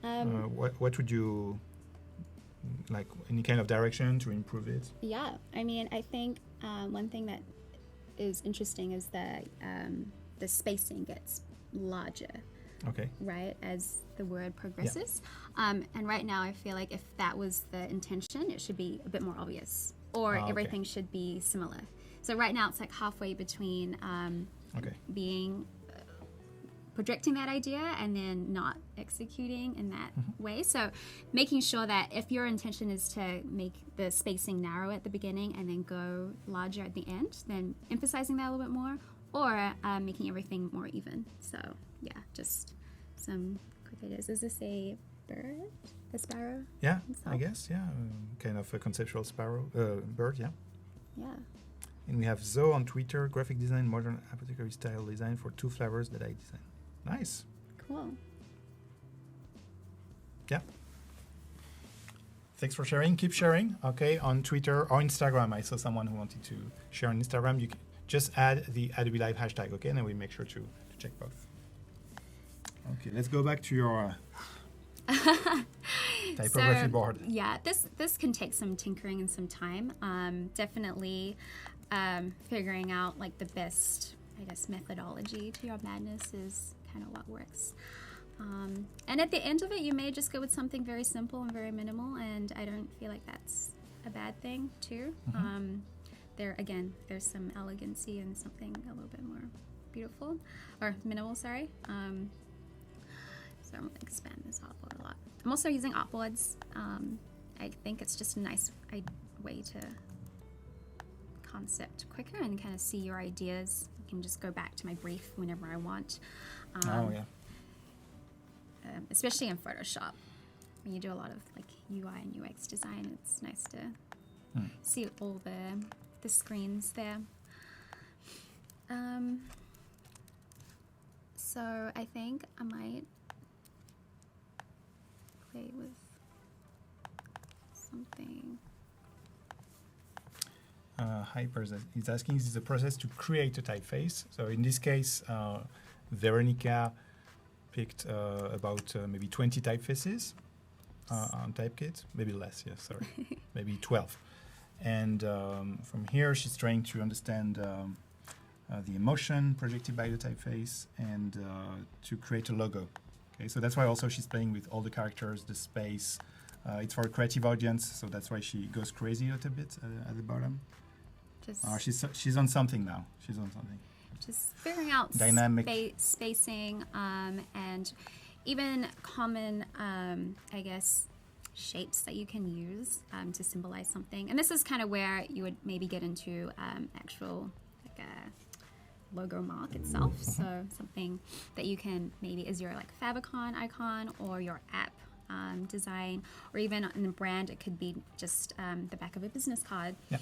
Speaker 1: What would you like? Any kind of direction to improve it?
Speaker 2: Yeah, I mean, I think one thing that is interesting is that the spacing gets larger.
Speaker 1: Okay.
Speaker 2: Right, as the word progresses. Yeah. And right now, I feel like if that was the intention, it should be a bit more obvious, or everything should be similar. So right now it's like halfway between being projecting that idea and then not executing in that way. So making sure that if your intention is to make the spacing narrow at the beginning and then go larger at the end, then emphasizing that a little bit more, or making everything more even. So yeah, just some quick ideas. Is this a bird? A sparrow?
Speaker 1: Yeah, I guess, yeah. Kind of a conceptual bird, yeah.
Speaker 2: Yeah.
Speaker 1: And we have Zoe on Twitter, graphic design, modern apothecary style design for 2 flavors that I designed. Nice.
Speaker 2: Cool.
Speaker 1: Yeah. Thanks for sharing. Keep sharing. Okay, on Twitter or Instagram. I saw someone who wanted to share on Instagram. You can just add the Adobe Live hashtag, okay? And then we make sure to check both. Okay, let's go back to your typography board.
Speaker 2: Yeah, this can take some tinkering and some time. Definitely figuring out like the best, I guess, methodology to your madness is kind of what works. And at the end of it, you may just go with something very simple and very minimal, and I don't feel like that's a bad thing too. There's some elegancy and something a little bit more beautiful, or minimal, sorry. So I'm going to expand this artboard a lot. I'm also using artboards. I think it's just a nice way to concept quicker and kind of see your ideas. I can just go back to my brief whenever I want. Especially in Photoshop. When you do a lot of like UI and UX design, it's nice to see all the screens there. So I think I might play with something.
Speaker 1: Hyper is asking, is the process to create a typeface? So in this case, Veronica picked about maybe 20 typefaces on Typekit, maybe less, yes, sorry, maybe 12. And from here, she's trying to understand the emotion projected by the typeface and to create a logo. Okay, so that's why also she's playing with all the characters, the space. It's for a creative audience, so that's why she goes crazy a little bit at the bottom. She's on something now. She's on something.
Speaker 2: Just figuring out
Speaker 1: Dynamic.
Speaker 2: spacing and even common, I guess, shapes that you can use to symbolize something. And this is kind of where you would maybe get into actual like a logo mark itself. So something that you can maybe is your like favicon icon or your app design, or even in the brand, it could be just the back of a business card.
Speaker 1: Yeah.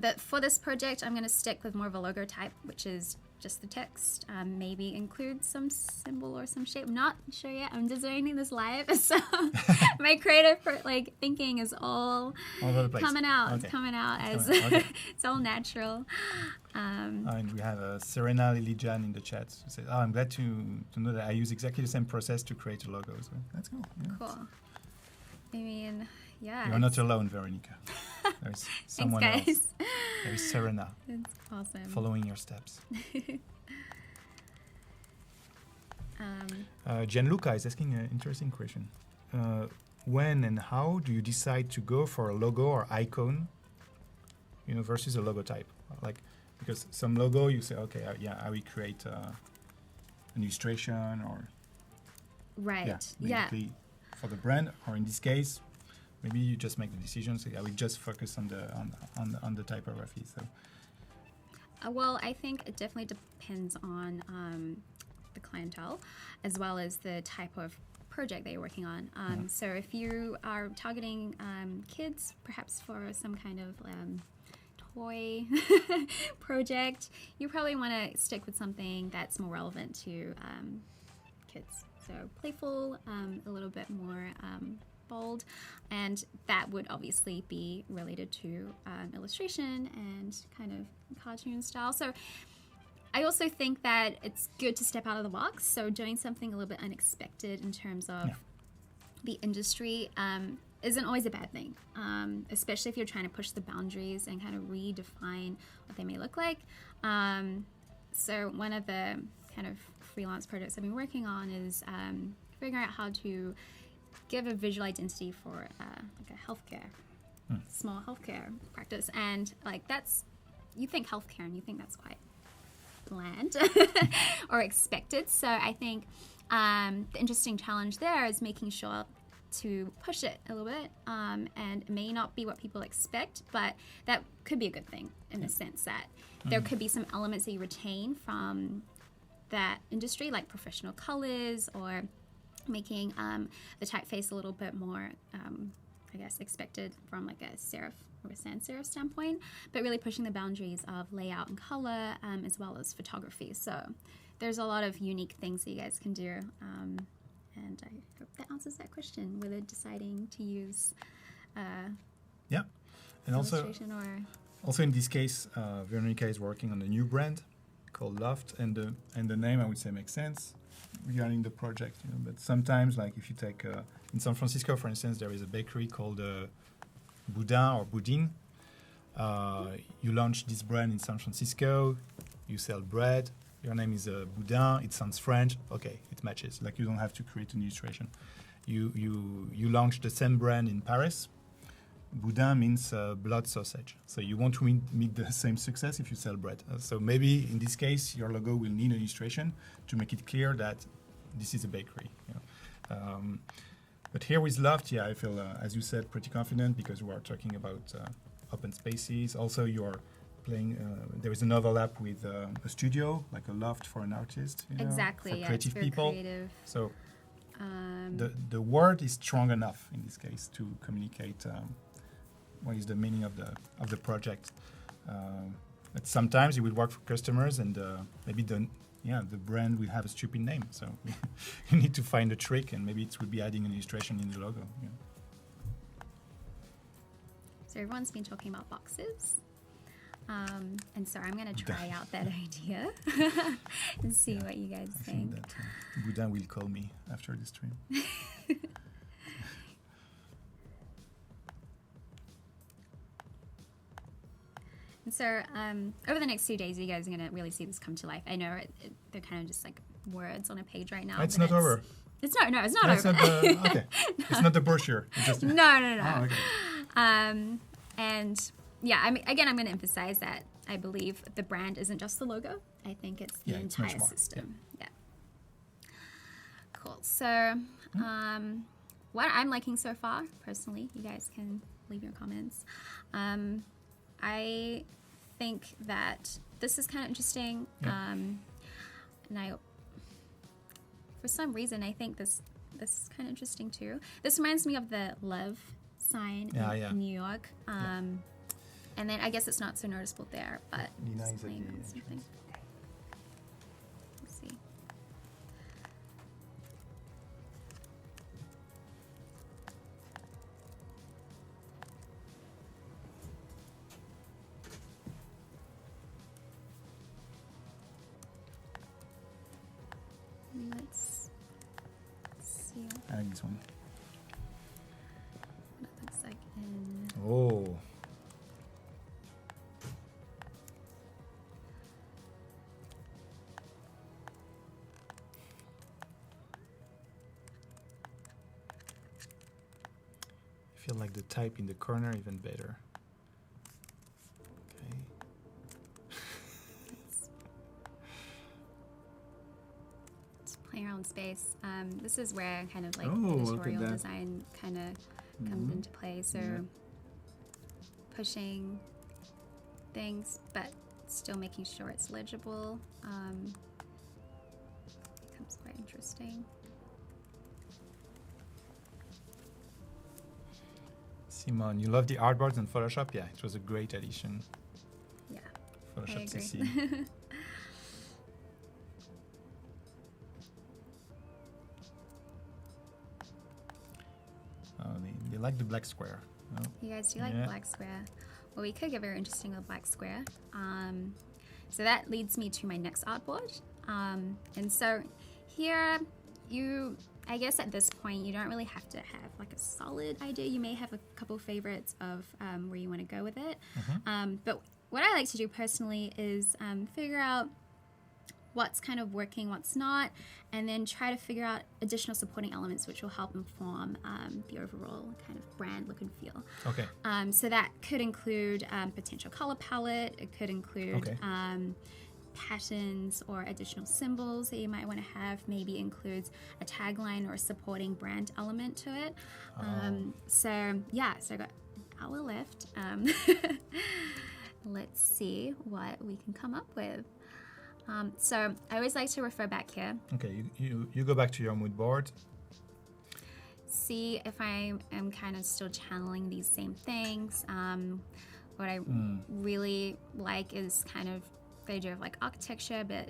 Speaker 2: But for this project, I'm going to stick with more of a logo type, which is just the text. Maybe include some symbol or some shape. I'm not sure yet. I'm designing this live, so my creative thinking is all
Speaker 1: over the place.
Speaker 2: Coming out.
Speaker 1: Okay.
Speaker 2: It's coming out as
Speaker 1: Okay.
Speaker 2: it's all natural.
Speaker 1: And we have Serena Lilijan in the chat who says, "Oh, I'm glad to know that I use exactly the same process to create a logo." So that's cool. Yeah.
Speaker 2: Cool. I mean, yeah.
Speaker 1: You're not alone, Veronica. There's someone
Speaker 2: Thanks, guys.
Speaker 1: else. There's Serena
Speaker 2: It's awesome.
Speaker 1: following your steps. Gianluca is asking an interesting question. When and how do you decide to go for a logo or icon, versus a logo type? Like, because some logo you say, okay, I will create an illustration or
Speaker 2: Right.
Speaker 1: basically for the brand, or in this case, maybe you just make the decision. So I will just focus on the typography. So.
Speaker 2: Well, I think it definitely depends on the clientele, as well as the type of project that you're working on. So if you are targeting kids, perhaps for some kind of toy project, you probably want to stick with something that's more relevant to kids. So playful, a little bit more bold, and that would obviously be related to illustration and kind of cartoon style. So I also think that it's good to step out of the box. So doing something a little bit unexpected in terms of the industry isn't always a bad thing, especially if you're trying to push the boundaries and kind of redefine what they may look like. So one of the kind of freelance projects I've been working on is figuring out how to give a visual identity for like a healthcare, small healthcare practice. And like you think healthcare and you think that's quite bland or expected. So I think the interesting challenge there is making sure to push it a little bit, and it may not be what people expect, but that could be a good thing in the sense that there could be some elements that you retain from that industry, like professional colors, or making the typeface a little bit more, I guess, expected from like a serif or a sans serif standpoint, but really pushing the boundaries of layout and color, as well as photography. So there's a lot of unique things that you guys can do, and I hope that answers that question, whether deciding to use
Speaker 1: and
Speaker 2: illustration or...
Speaker 1: Also in this case, Veronica is working on a new brand called Loft, and the name I would say makes sense regarding the project. But sometimes, like if you take in San Francisco, for instance, there is a bakery called Boudin or Boudin. You launch this brand in San Francisco, you sell bread. Your name is Boudin. It sounds French. Okay, it matches. Like you don't have to create an illustration. You launch the same brand in Paris. Boudin means blood sausage. So you want to meet the same success if you sell bread. So maybe in this case, your logo will need an illustration to make it clear that this is a bakery. But here with Loft, I feel, as you said, pretty confident because we are talking about open spaces. Also, you're playing, there is an overlap with a studio, like a loft for an artist.
Speaker 2: Exactly,
Speaker 1: for creative
Speaker 2: it's very
Speaker 1: people.
Speaker 2: creative.
Speaker 1: So the word is strong enough in this case to communicate what is the meaning of the project. But sometimes it will work for customers, and maybe the brand will have a stupid name. So you need to find a trick, and maybe it will be adding an illustration in the logo.
Speaker 2: So everyone's been talking about boxes. And so I'm going to try out that idea and see what you guys think.
Speaker 1: I think that Boudin will call me after the stream.
Speaker 2: And so over the next 2 days, you guys are going to really see this come to life. I know they're kind of just like words on a page right now.
Speaker 1: It's not over.
Speaker 2: It's not over.
Speaker 1: It's not okay. No. It's not the brochure. It's just
Speaker 2: No.
Speaker 1: Oh, okay.
Speaker 2: And yeah, I'm going to emphasize that I believe the brand isn't just the logo. I think it's the entire system. Yeah. Cool. So what I'm liking so far, personally, you guys can leave your comments. I think that this is kind of interesting. And for some reason, I think this is kind of interesting too. This reminds me of the love sign in New York. And then I guess it's not so noticeable there, but
Speaker 1: Nina
Speaker 2: just
Speaker 1: is at
Speaker 2: playing
Speaker 1: the
Speaker 2: on something. Let's see. Let's see
Speaker 1: I like this one.
Speaker 2: what it looks like in.
Speaker 1: Oh. I feel like the type in the corner even better. Okay.
Speaker 2: Let's play around space. This is where kind of like
Speaker 3: Oh, look at
Speaker 2: editorial
Speaker 3: that.
Speaker 2: design kind of comes into play. So pushing things, but still making sure it's legible. Becomes quite interesting.
Speaker 1: Simon, you love the artboards in Photoshop? Yeah, it was a great addition.
Speaker 2: Yeah,
Speaker 1: Photoshop
Speaker 2: I agree.
Speaker 1: CC. They like the black square. Oh,
Speaker 2: You guys do like black square? Well, we could get very interesting with black square. So that leads me to my next artboard. And so here I guess at this point, you don't really have to have like a solid idea. You may have a couple favorites of where you want to go with it. But what I like to do personally is figure out what's kind of working, what's not, and then try to figure out additional supporting elements which will help inform the overall kind of brand look and feel.
Speaker 1: Okay.
Speaker 2: So that could include potential color palette. It could include patterns or additional symbols that you might want to have. Maybe includes a tagline or a supporting brand element to it. So I got an hour left. Let's see what we can come up with. So I always like to refer back here.
Speaker 1: Okay, you go back to your mood board.
Speaker 2: See if I am kind of still channeling these same things. What I really like is kind of the idea of like architecture, but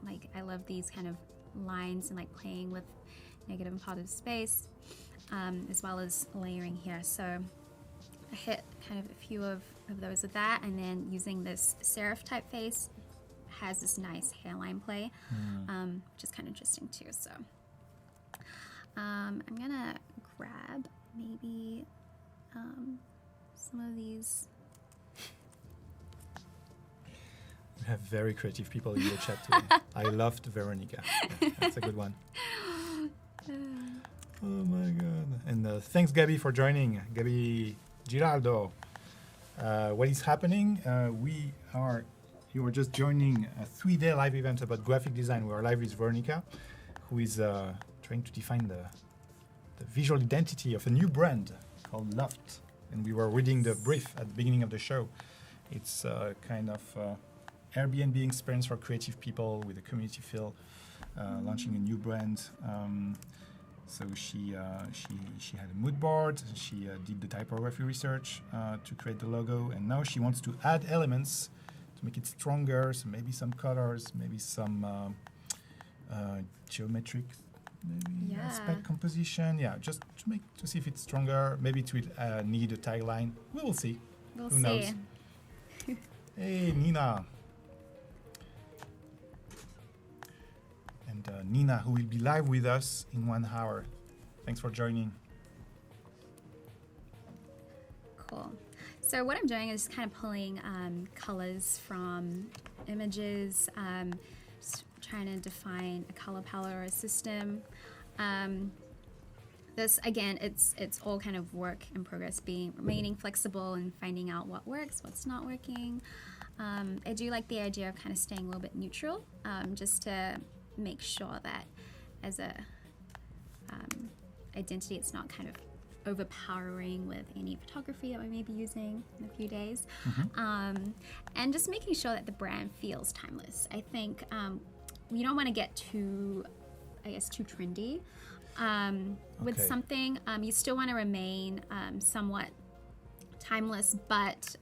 Speaker 2: like I love these kind of lines and like playing with negative and positive space, as well as layering here. So I hit kind of a few of those with that, and then using this serif typeface has this nice hairline play, which is kind of interesting too. So I'm gonna grab maybe some of these.
Speaker 1: We have very creative people in the chat today. I loved Veronica. Yeah, that's a good one. Oh my god. And thanks, Gabby, for joining. Gabby Giraldo. What is happening? You were just joining a 3-day live event about graphic design. We are live with Veronica, who is trying to define the visual identity of a new brand called Loft. And we were reading the brief at the beginning of the show. It's kind of Airbnb experience for creative people with a community feel, launching a new brand. So she had a mood board. She did the typography research to create the logo, and now she wants to add elements to make it stronger. So maybe some colors, maybe some geometric maybe
Speaker 2: Yeah.
Speaker 1: aspect composition. Yeah, just to see if it's stronger. Maybe it will need a tagline. We will see.
Speaker 2: We'll
Speaker 1: Who
Speaker 2: see.
Speaker 1: knows? Hey, Nina. And Nina, who will be live with us in 1 hour. Thanks for joining.
Speaker 2: Cool. So what I'm doing is kind of pulling colors from images, just trying to define a color palette or a system. This again, it's all kind of work in progress, remaining flexible and finding out what works, what's not working. I do like the idea of kind of staying a little bit neutral, just to make sure that as a identity, it's not kind of overpowering with any photography that we may be using in a few days. And just making sure that the brand feels timeless. I think you don't want to get too trendy with something. You still want to remain somewhat timeless, but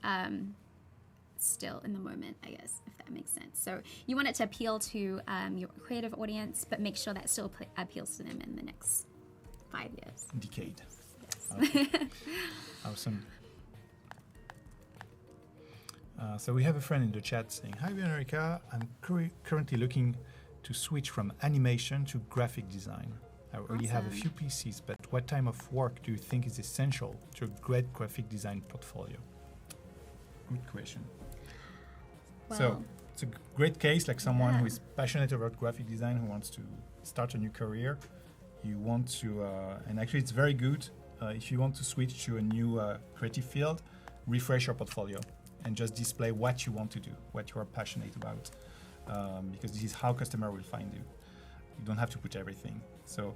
Speaker 2: still in the moment, I guess, if that makes sense. So you want it to appeal to your creative audience, but make sure that still appeals to them in the next 5 years.
Speaker 1: Decade.
Speaker 2: Yes.
Speaker 1: Okay. Awesome. So we have a friend in the chat saying, "Hi Veronica, I'm currently looking to switch from animation to graphic design. I already have a few pieces, but what type of work do you think is essential to a great graphic design portfolio?" Good question. So it's a great case, like someone who is passionate about graphic design, who wants to start a new career. You want to, and actually it's very good if you want to switch to a new creative field, refresh your portfolio and just display what you want to do, what you are passionate about, because this is how customer will find you. You don't have to put everything. So,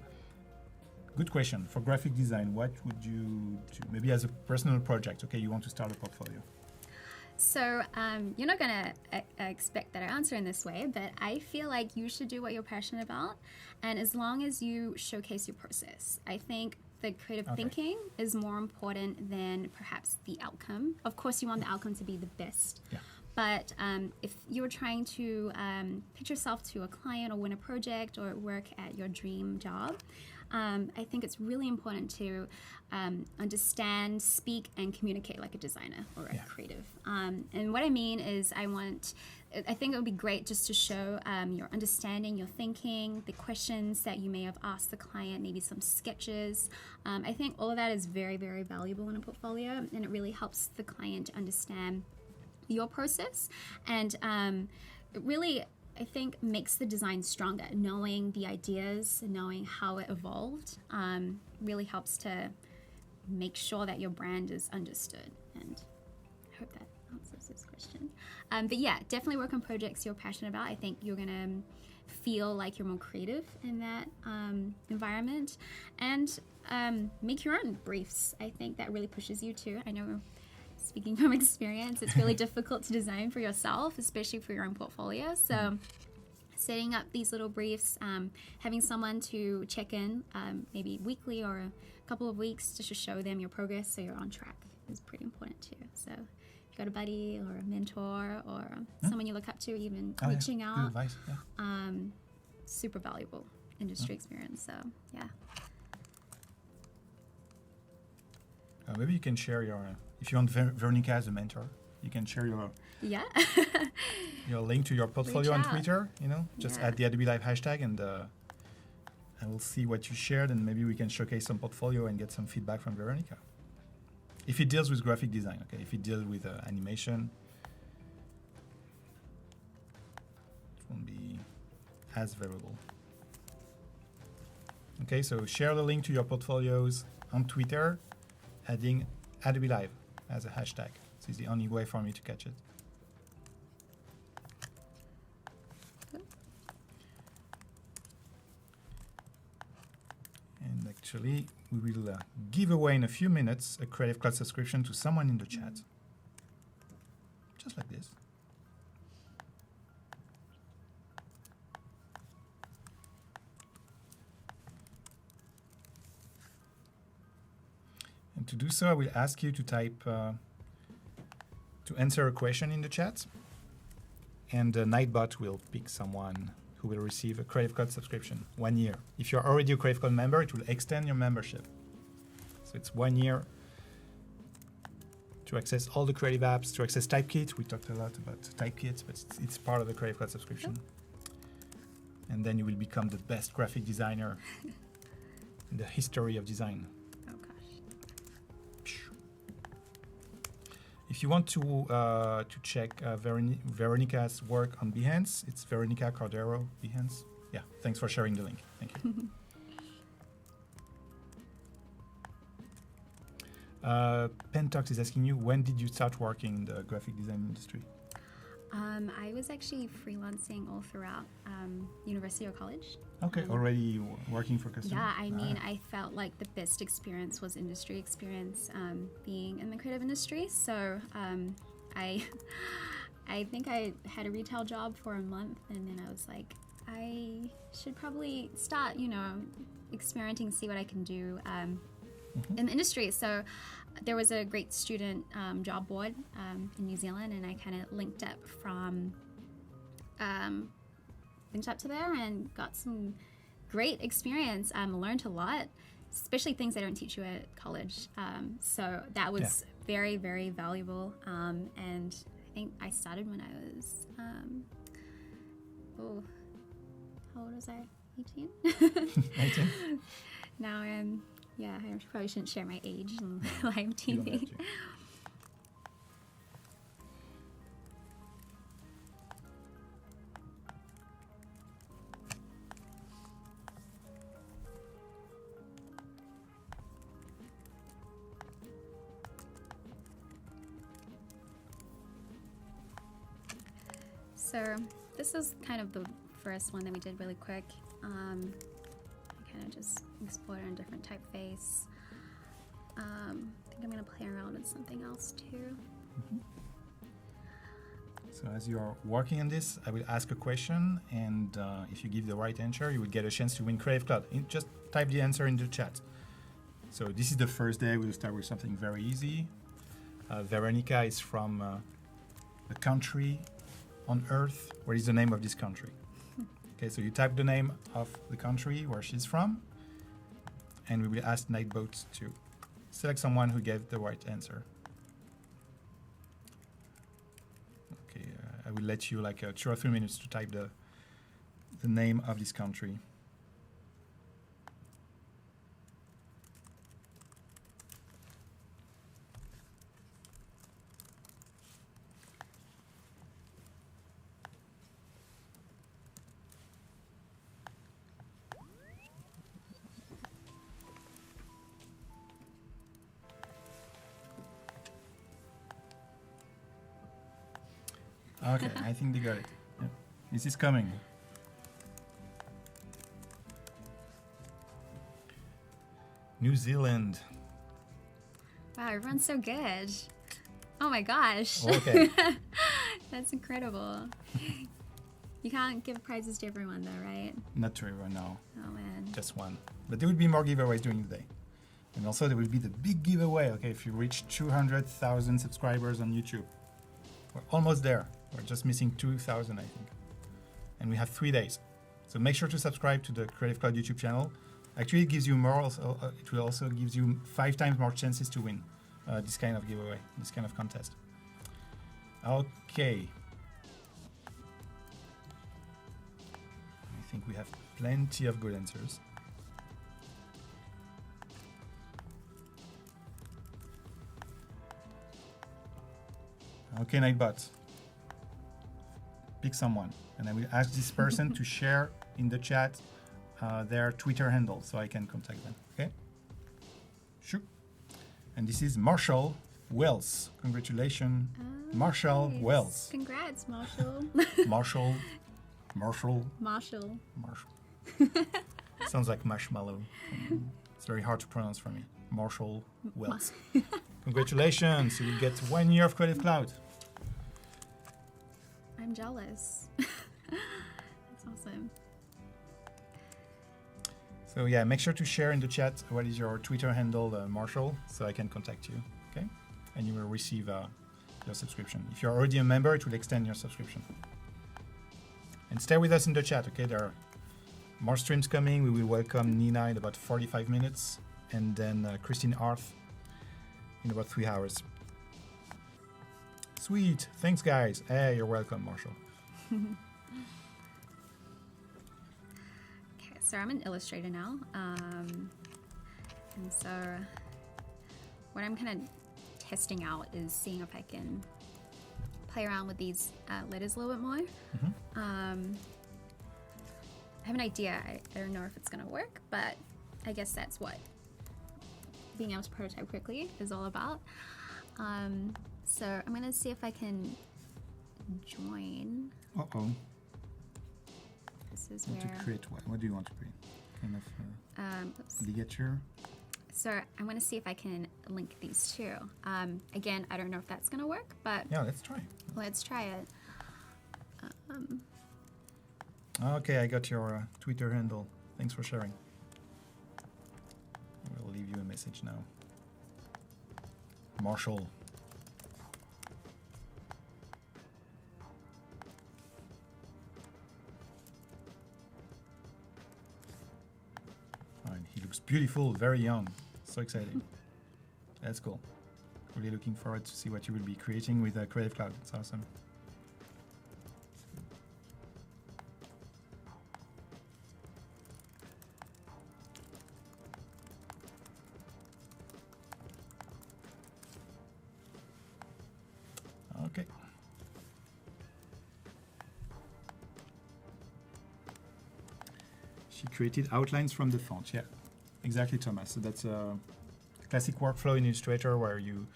Speaker 1: good question. For graphic design, what would you do? Maybe as a personal project, okay, you want to start a portfolio.
Speaker 2: So you're not going to expect that I answer in this way, but I feel like you should do what you're passionate about. And as long as you showcase your process, I think the creative thinking is more important than perhaps the outcome. Of course, you want the outcome to be the best. Yeah. But if you're trying to pitch yourself to a client or win a project or work at your dream job, I think it's really important to understand, speak, and communicate like a designer or a creative. And what I mean is I think it would be great just to show your understanding, your thinking, the questions that you may have asked the client, maybe some sketches. I think all of that is very, very valuable in a portfolio, and it really helps the client to understand your process, and it really, I think, makes the design stronger. Knowing the ideas, knowing how it evolved, really helps to make sure that your brand is understood. And I hope that answers this question. But yeah, definitely work on projects you're passionate about. I think you're gonna feel like you're more creative in that environment, and make your own briefs. I think that really pushes you too. I know, speaking from experience, it's really difficult to design for yourself, especially for your own portfolio. So setting up these little briefs, having someone to check in maybe weekly or a couple of weeks just to show them your progress so you're on track is pretty important too. So if you've got a buddy or a mentor or someone you look up to, even reaching out,
Speaker 1: good advice.
Speaker 2: super valuable industry experience. So yeah.
Speaker 1: Maybe you can share your, if you want Veronica as a mentor, you can share your your link to your portfolio on Twitter, just add the Adobe Live hashtag, and I will see what you shared, and maybe we can showcase some portfolio and get some feedback from Veronica. If it deals with graphic design, okay? If it deals with animation, it won't be as valuable. Okay, so share the link to your portfolios on Twitter, adding Adobe Live as a hashtag. This is the only way for me to catch it. And actually, we will give away in a few minutes a Creative Cloud subscription to someone in the chat. Just like this. And to do so, I will ask you to type, to answer a question in the chat. And Nightbot will pick someone who will receive a Creative Cloud subscription, 1 year. If you're already a Creative Cloud member, it will extend your membership. So it's 1 year to access all the creative apps, to access Typekit. We talked a lot about Typekit, but it's part of the Creative Cloud subscription. And then you will become the best graphic designer in the history of design.
Speaker 2: Oh gosh.
Speaker 1: If you want to check Veronica's work on Behance, it's Veronica Cordero, Behance. Yeah, thanks for sharing the link. Thank you. Pentox is asking you, when did you start working in the graphic design industry?
Speaker 2: I was actually freelancing all throughout university or college.
Speaker 1: Okay, already working for customers.
Speaker 2: Yeah, I mean, I felt like the best experience was industry experience, being in the creative industry. So I think I had a retail job for a month, and then I was like, I should probably start, experimenting, see what I can do in the industry. So there was a great student job board in New Zealand, and I kind of linked up to there and got some great experience. Learned a lot, especially things they don't teach you at college. So that was very, very valuable. And I think I started when I was, how old was I? 18?
Speaker 1: 18?
Speaker 2: Now I'm, I probably shouldn't share my age on live TV. So this is kind of the first one that we did really quick. I kind of just explored on a different typeface. I think I'm going to play around with something else too.
Speaker 1: Mm-hmm. So as you are working on this, I will ask a question, and if you give the right answer, you will get a chance to win Creative Cloud. Just type the answer in the chat. So this is the first day. We'll start with something very easy. Veronica is from a country on Earth. What is the name of this country? Okay, so you type the name of the country where she's from, and we will ask Nightbot to select someone who gave the right answer. Okay, I will let you like 2 or 3 minutes to type the name of this country. Okay, I think they got it. Yeah. This is coming. New Zealand.
Speaker 2: Wow, everyone's so good. Oh my gosh.
Speaker 1: Okay.
Speaker 2: That's incredible. You can't give prizes to everyone though, right?
Speaker 1: Not to everyone, no.
Speaker 2: Oh man.
Speaker 1: Just one. But there will be more giveaways during the day. And also there will be the big giveaway, okay, if you reach 200,000 subscribers on YouTube. We're almost there. We're just missing 2,000, I think. And we have 3 days. So make sure to subscribe to the Creative Cloud YouTube channel. Actually, it gives you more, it will also give you 5 times more chances to win this kind of giveaway, this kind of contest. Okay. I think we have plenty of good answers. Okay, Nightbot. Pick someone, and I will ask this person to share in the chat their Twitter handle so I can contact them. Okay? Sure. And this is Marshall Wells. Congratulations, Marshall
Speaker 2: Nice.
Speaker 1: Wells.
Speaker 2: Congrats, Marshall.
Speaker 1: Marshall.
Speaker 2: Marshall.
Speaker 1: Sounds like marshmallow. It's very hard to pronounce for me. Marshall Wells. Congratulations, you will get 1 year of Creative Cloud.
Speaker 2: I'm jealous. That's awesome.
Speaker 1: So yeah, make sure to share in the chat what is your Twitter handle, Marshall, so I can contact you, okay? And you will receive your subscription. If you're already a member, it will extend your subscription. And stay with us in the chat, okay? There are more streams coming. We will welcome Nina in about 45 minutes, and then Christine Arth in about 3 hours. Sweet. Thanks, guys. Hey, you're welcome, Marshall.
Speaker 2: Okay, so I'm an illustrator now. And so what I'm kind of testing out is seeing if I can play around with these letters a little bit more. I have an idea. I don't know if it's going to work, but I guess that's what being able to prototype quickly is all about. So I'm going to see if I can join.
Speaker 1: Uh-oh.
Speaker 2: This is
Speaker 1: Want
Speaker 2: where...
Speaker 1: to create what? What do you want to create? Kind of ligature?
Speaker 2: So I'm going to see if I can link these two. Again, I don't know if that's going to work, but...
Speaker 1: Yeah, let's try.
Speaker 2: Let's try it.
Speaker 1: Okay, I got your Twitter handle. Thanks for sharing. We'll leave you a message now. Marshall. Fine. He looks beautiful, very young. So exciting. That's cool. Really looking forward to see what you will be creating with Creative Cloud. It's awesome. Okay. She created outlines from the font. Yeah, exactly, Thomas. So that's a classic workflow in Illustrator where you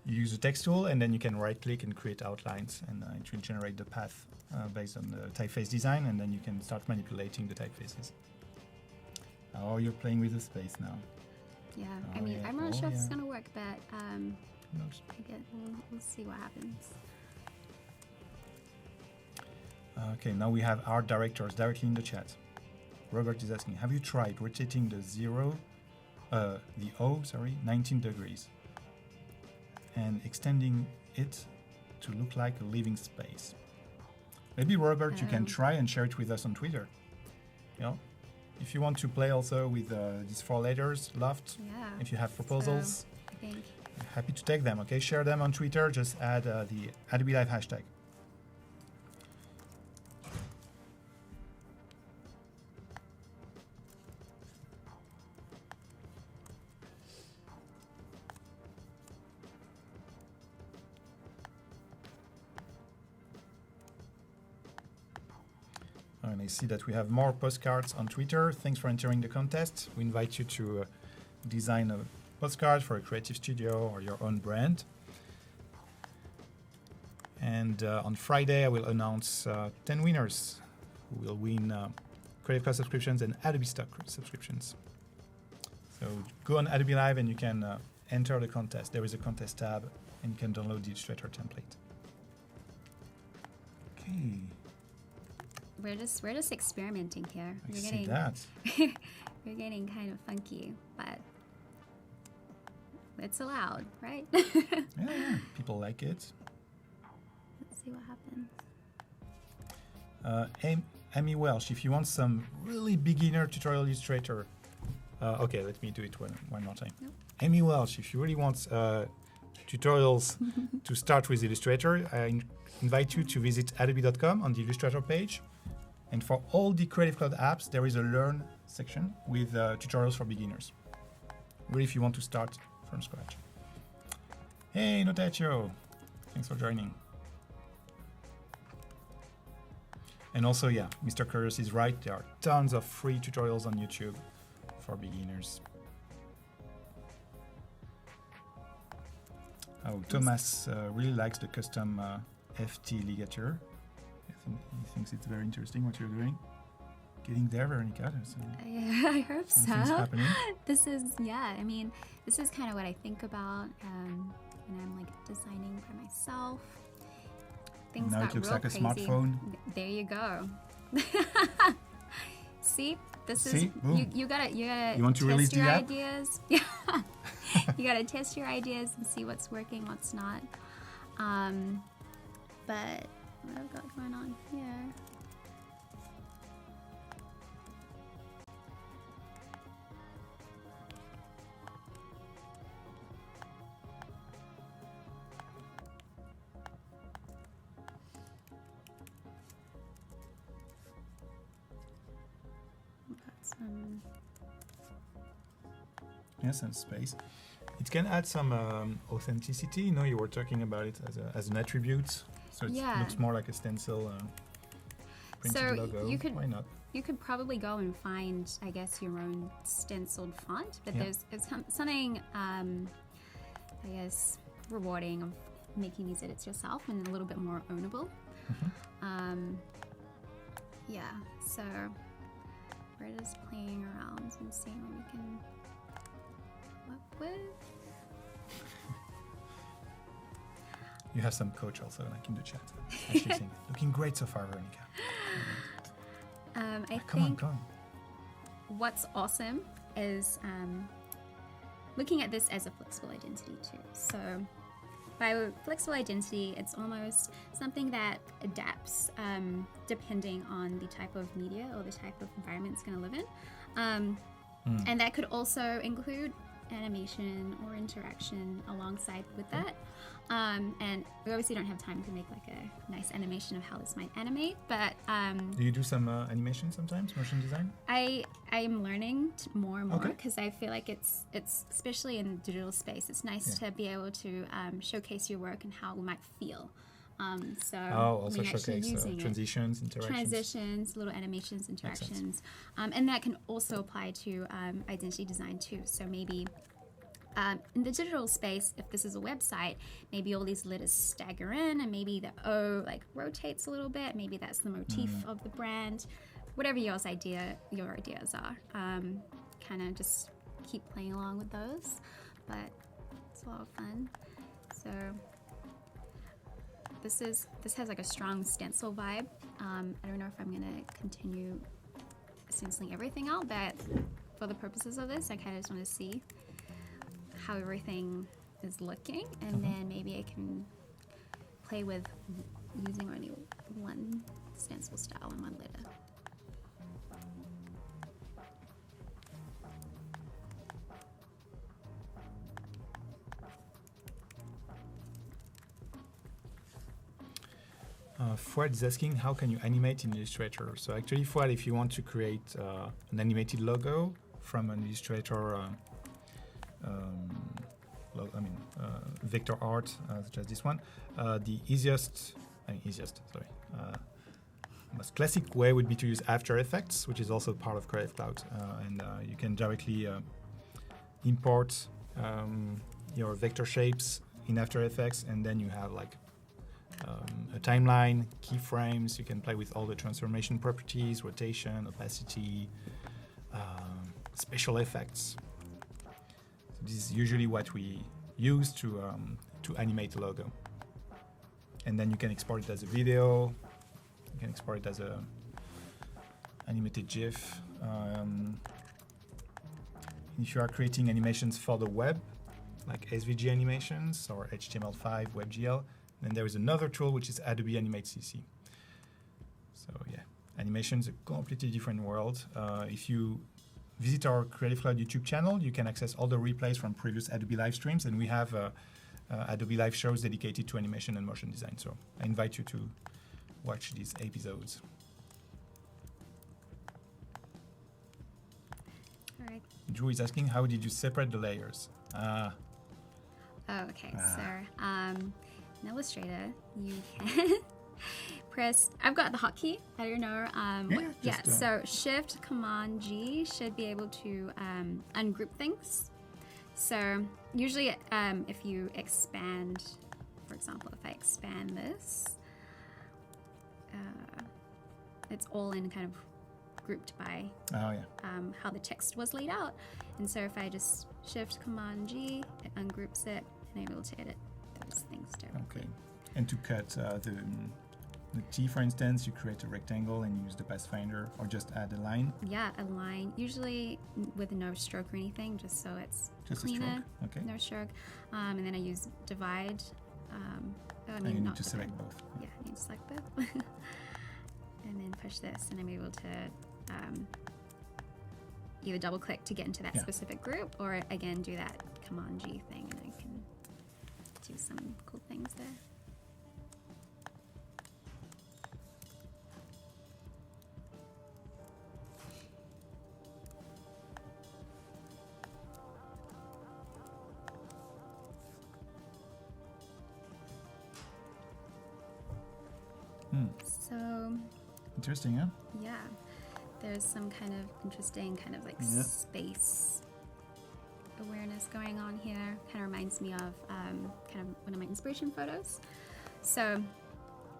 Speaker 1: use the text tool and then you can right-click and create outlines, and it will generate the path based on the typeface design, and then you can start manipulating the typefaces. Oh, you're playing with the space now.
Speaker 2: Yeah,
Speaker 1: Oh,
Speaker 2: I mean,
Speaker 1: yeah.
Speaker 2: I'm not
Speaker 1: Oh,
Speaker 2: sure if it's
Speaker 1: yeah.
Speaker 2: going to work, but
Speaker 1: Looks-
Speaker 2: we'll see what happens.
Speaker 1: Okay, now we have art directors directly in the chat. Robert is asking, have you tried rotating the 19 degrees and extending it to look like a living space? Maybe, Robert, you can try and share it with us on Twitter. You know, if you want to play also with these 4 letters, Loft,
Speaker 2: Yeah.
Speaker 1: if you have proposals,
Speaker 2: I think.
Speaker 1: happy to take them, okay? Share them on Twitter, just add the Adobe Live hashtag. And I see that we have more postcards on Twitter. Thanks for entering the contest. We invite you to design a postcard for a creative studio or your own brand. And on Friday, I will announce 10 winners who will win Creative Cloud subscriptions and Adobe Stock subscriptions. So go on Adobe Live and you can enter the contest. There is a contest tab and you can download the Illustrator template. Okay.
Speaker 2: We're just experimenting here.
Speaker 1: I see that.
Speaker 2: We're getting kind of funky, but it's allowed, right?
Speaker 1: Yeah, people like it.
Speaker 2: Let's see what happens.
Speaker 1: Amy Welsh, if you want some really beginner tutorial Illustrator, okay, let me do it one more time.
Speaker 2: Nope.
Speaker 1: Amy Welsh, if you really want tutorials to start with Illustrator, I invite you to visit adobe.com on the Illustrator page. And for all the Creative Cloud apps, there is a Learn section with tutorials for beginners. Really, if you want to start from scratch. Hey, Notatio. Thanks for joining. And also, yeah, Mr. Curious is right. There are tons of free tutorials on YouTube for beginners. Oh, Thomas really likes the custom FT ligature. He thinks it's very interesting what you're doing. Getting there, Veronica.
Speaker 2: I hope so.
Speaker 1: Something's happening.
Speaker 2: This is kind of what I think about when I'm like designing for myself. Things
Speaker 1: Now
Speaker 2: got
Speaker 1: it looks
Speaker 2: real
Speaker 1: like a
Speaker 2: crazy.
Speaker 1: smartphone.
Speaker 2: There you go. See, this
Speaker 1: See?
Speaker 2: is
Speaker 1: Boom.
Speaker 2: you gotta
Speaker 1: You want to
Speaker 2: test
Speaker 1: release the
Speaker 2: your
Speaker 1: app?
Speaker 2: ideas. Yeah, you gotta test your ideas and see what's working, what's not. But what I've got going on here?
Speaker 1: Yes, and space. It can add some authenticity. You know, you were talking about it as an attribute, so it looks more like a stencil printed logo. Why not?
Speaker 2: You could probably go and find, I guess, your own stenciled font, but there's something, I guess, rewarding of making these edits yourself and a little bit more ownable. So we're just playing around and seeing what we can work with.
Speaker 1: You have some coach also, like in the chat. Actually saying, looking great so far, Veronica. Come on.
Speaker 2: What's awesome is looking at this as a flexible identity too. So by flexible identity, it's almost something that adapts depending on the type of media or the type of environment it's going to live in. And that could also include animation or interaction alongside with that. And we obviously don't have time to make like a nice animation of how this might animate, but
Speaker 1: do you do some animation sometimes, motion design?
Speaker 2: I am learning more and more because I feel like it's especially in the digital space, it's nice to be able to showcase your work and how it might feel.
Speaker 1: Also showcase transitions, interactions.
Speaker 2: Little animations, interactions, and that can also apply to identity design too. So maybe in the digital space, if this is a website, maybe all these letters stagger in, and maybe the O like rotates a little bit. Maybe that's the motif of the brand. Whatever your ideas are, kind of just keep playing along with those. But it's a lot of fun. So. This has like a strong stencil vibe. I don't know if I'm gonna continue stenciling everything out, but for the purposes of this, I kind of just want to see how everything is looking, and then maybe I can play with using only one stencil style and one letter.
Speaker 1: Fouad is asking, how can you animate in Illustrator? So actually, Fouad, if you want to create an animated logo from an Illustrator vector art, such as this one, the most classic way would be to use After Effects, which is also part of Creative Cloud. And you can directly import your vector shapes in After Effects, and then you have like a timeline, keyframes. You can play with all the transformation properties, rotation, opacity, special effects. So this is usually what we use to animate a logo. And then you can export it as a video. You can export it as a animated GIF. If you are creating animations for the web, like SVG animations or HTML5, WebGL, then there is another tool which is Adobe Animate CC. So yeah, animation is a completely different world. If you visit our Creative Cloud YouTube channel, you can access all the replays from previous Adobe live streams, and we have Adobe live shows dedicated to animation and motion design. So I invite you to watch these episodes.
Speaker 2: All right.
Speaker 1: Drew is asking, how did you separate the layers?
Speaker 2: So in Illustrator, you can press, I've got the hotkey, I don't know. So Shift Command G should be able to ungroup things. So usually if you expand, for example, if I expand this, it's all in kind of grouped by how the text was laid out. And so if I just Shift Command G, it ungroups it, and I'm able to edit those things directly.
Speaker 1: Okay. And to cut the T, for instance, you create a rectangle and use the pathfinder, or just add a line?
Speaker 2: Yeah, a line, usually with no stroke or anything, just so it's
Speaker 1: just
Speaker 2: cleaner.
Speaker 1: A stroke. Okay.
Speaker 2: No stroke. And then I use divide.
Speaker 1: And you need to select both.
Speaker 2: Yeah, I need to select both. And then push this, and I'm able to either double click to get into that specific group, or again do that Command G thing, and I can do some cool things there. So
Speaker 1: Interesting, huh?
Speaker 2: yeah, there's some kind of interesting kind of like
Speaker 1: Yeah.
Speaker 2: space awareness going on here. Kind of reminds me of kind of one of my inspiration photos. So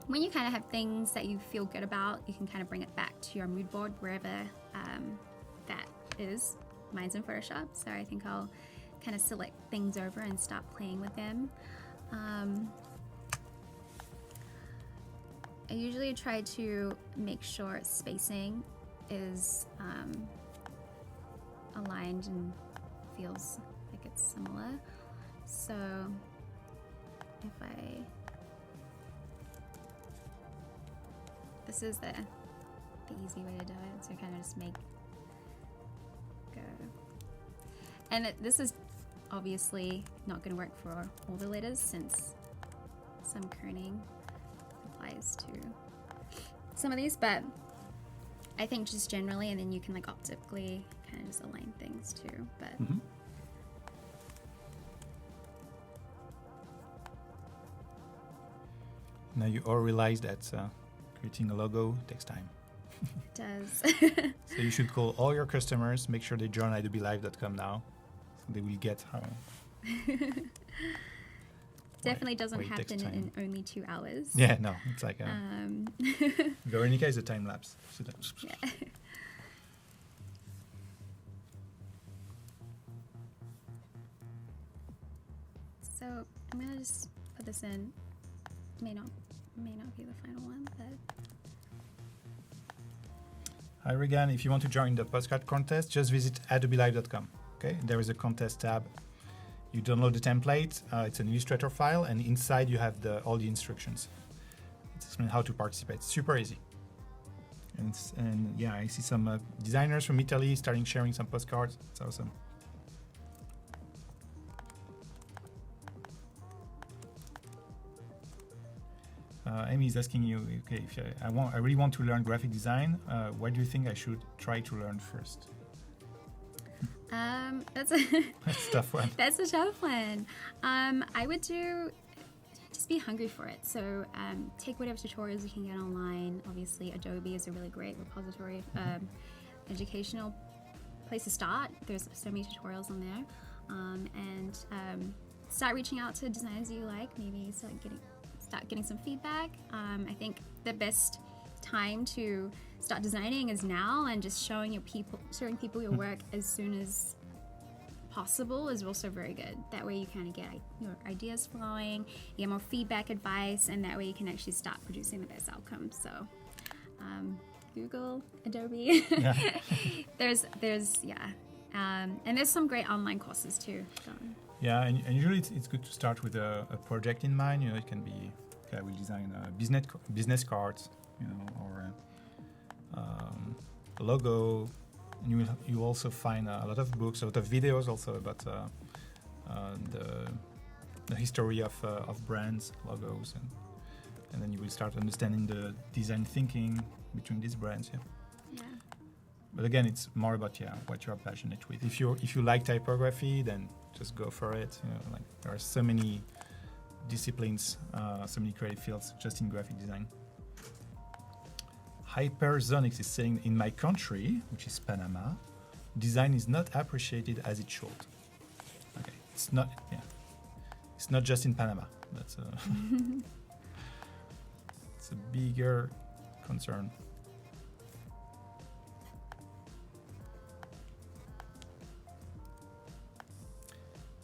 Speaker 2: when you kind of have things that you feel good about, you can kind of bring it back to your mood board wherever that is. Mine's in Photoshop, so I think I'll kind of select things over and start playing with them. I usually try to make sure spacing is aligned and feels like it's similar. So if this is the easy way to do it. So kind of just make go. And this is obviously not going to work for all the letters since some kerning applies to some of these, but I think just generally, and then you can like optically kind of just align things too. But
Speaker 1: Now you all realize that creating a logo takes time.
Speaker 2: it does.
Speaker 1: So you should call all your customers, make sure they join adobelive.com now, so they will get how.
Speaker 2: Definitely doesn't
Speaker 1: why it takes
Speaker 2: happen in
Speaker 1: time.
Speaker 2: only 2 hours.
Speaker 1: Yeah, no, it's like Veronica is a time lapse.
Speaker 2: Yeah. So I'm gonna just put this in. May not be the final one, but
Speaker 1: Hi Regan, if you want to join the postcard contest, just visit adobelive.com. Okay, there is a contest tab. You download the template. It's an Illustrator file, and inside you have all the instructions. It explains how to participate. Super easy. And yeah, I see some designers from Italy starting sharing some postcards. It's awesome. Amy is asking you, okay, if I really want to learn graphic design, what do you think I should try to learn first?
Speaker 2: that's
Speaker 1: That's a tough one.
Speaker 2: that's a tough one. I would just be hungry for it. So take whatever tutorials you can get online. Obviously, Adobe is a really great repository, educational place to start. There's so many tutorials on there, and start reaching out to designers you like. Maybe start getting some feedback. I think the best time to start designing is now, and just showing people your work as soon as possible is also very good. That way you kind of get your ideas flowing, you get more feedback, advice, and that way you can actually start producing the best outcomes. So Google, Adobe.
Speaker 1: Yeah.
Speaker 2: there's and there's some great online courses too. So.
Speaker 1: Yeah, and usually it's good to start with a project in mind. You know, it can be, okay, I will design business cards, you know, or a logo. And you also find a lot of books, a lot of videos also about the history of brands, logos, and then you will start understanding the design thinking between these brands. Yeah.
Speaker 2: Yeah.
Speaker 1: But again, it's more about what you're passionate with. If you like typography, then just go for it. You know, like there are so many disciplines, so many creative fields just in graphic design. Hypersonics is saying, in my country, which is Panama, design is not appreciated as it should. Okay, it's not. Yeah, it's not just in Panama. That's it's a bigger concern.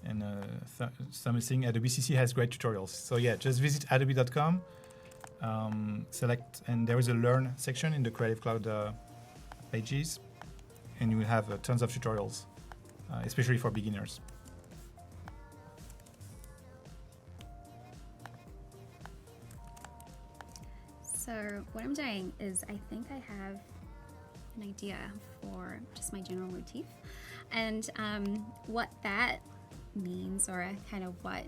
Speaker 1: And something Adobe CC has great tutorials. So yeah, just visit adobe.com, select, and there is a learn section in the Creative Cloud pages, and you will have tons of tutorials, especially for beginners.
Speaker 2: So what I'm doing is I think I have an idea for just my general motif, and what that means, or kind of what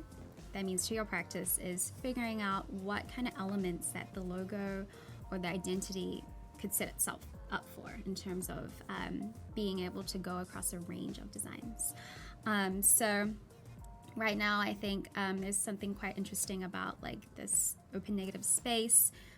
Speaker 2: that means to your practice, is figuring out what kind of elements that the logo or the identity could set itself up for in terms of being able to go across a range of designs. So right now I think there's something quite interesting about like this open negative space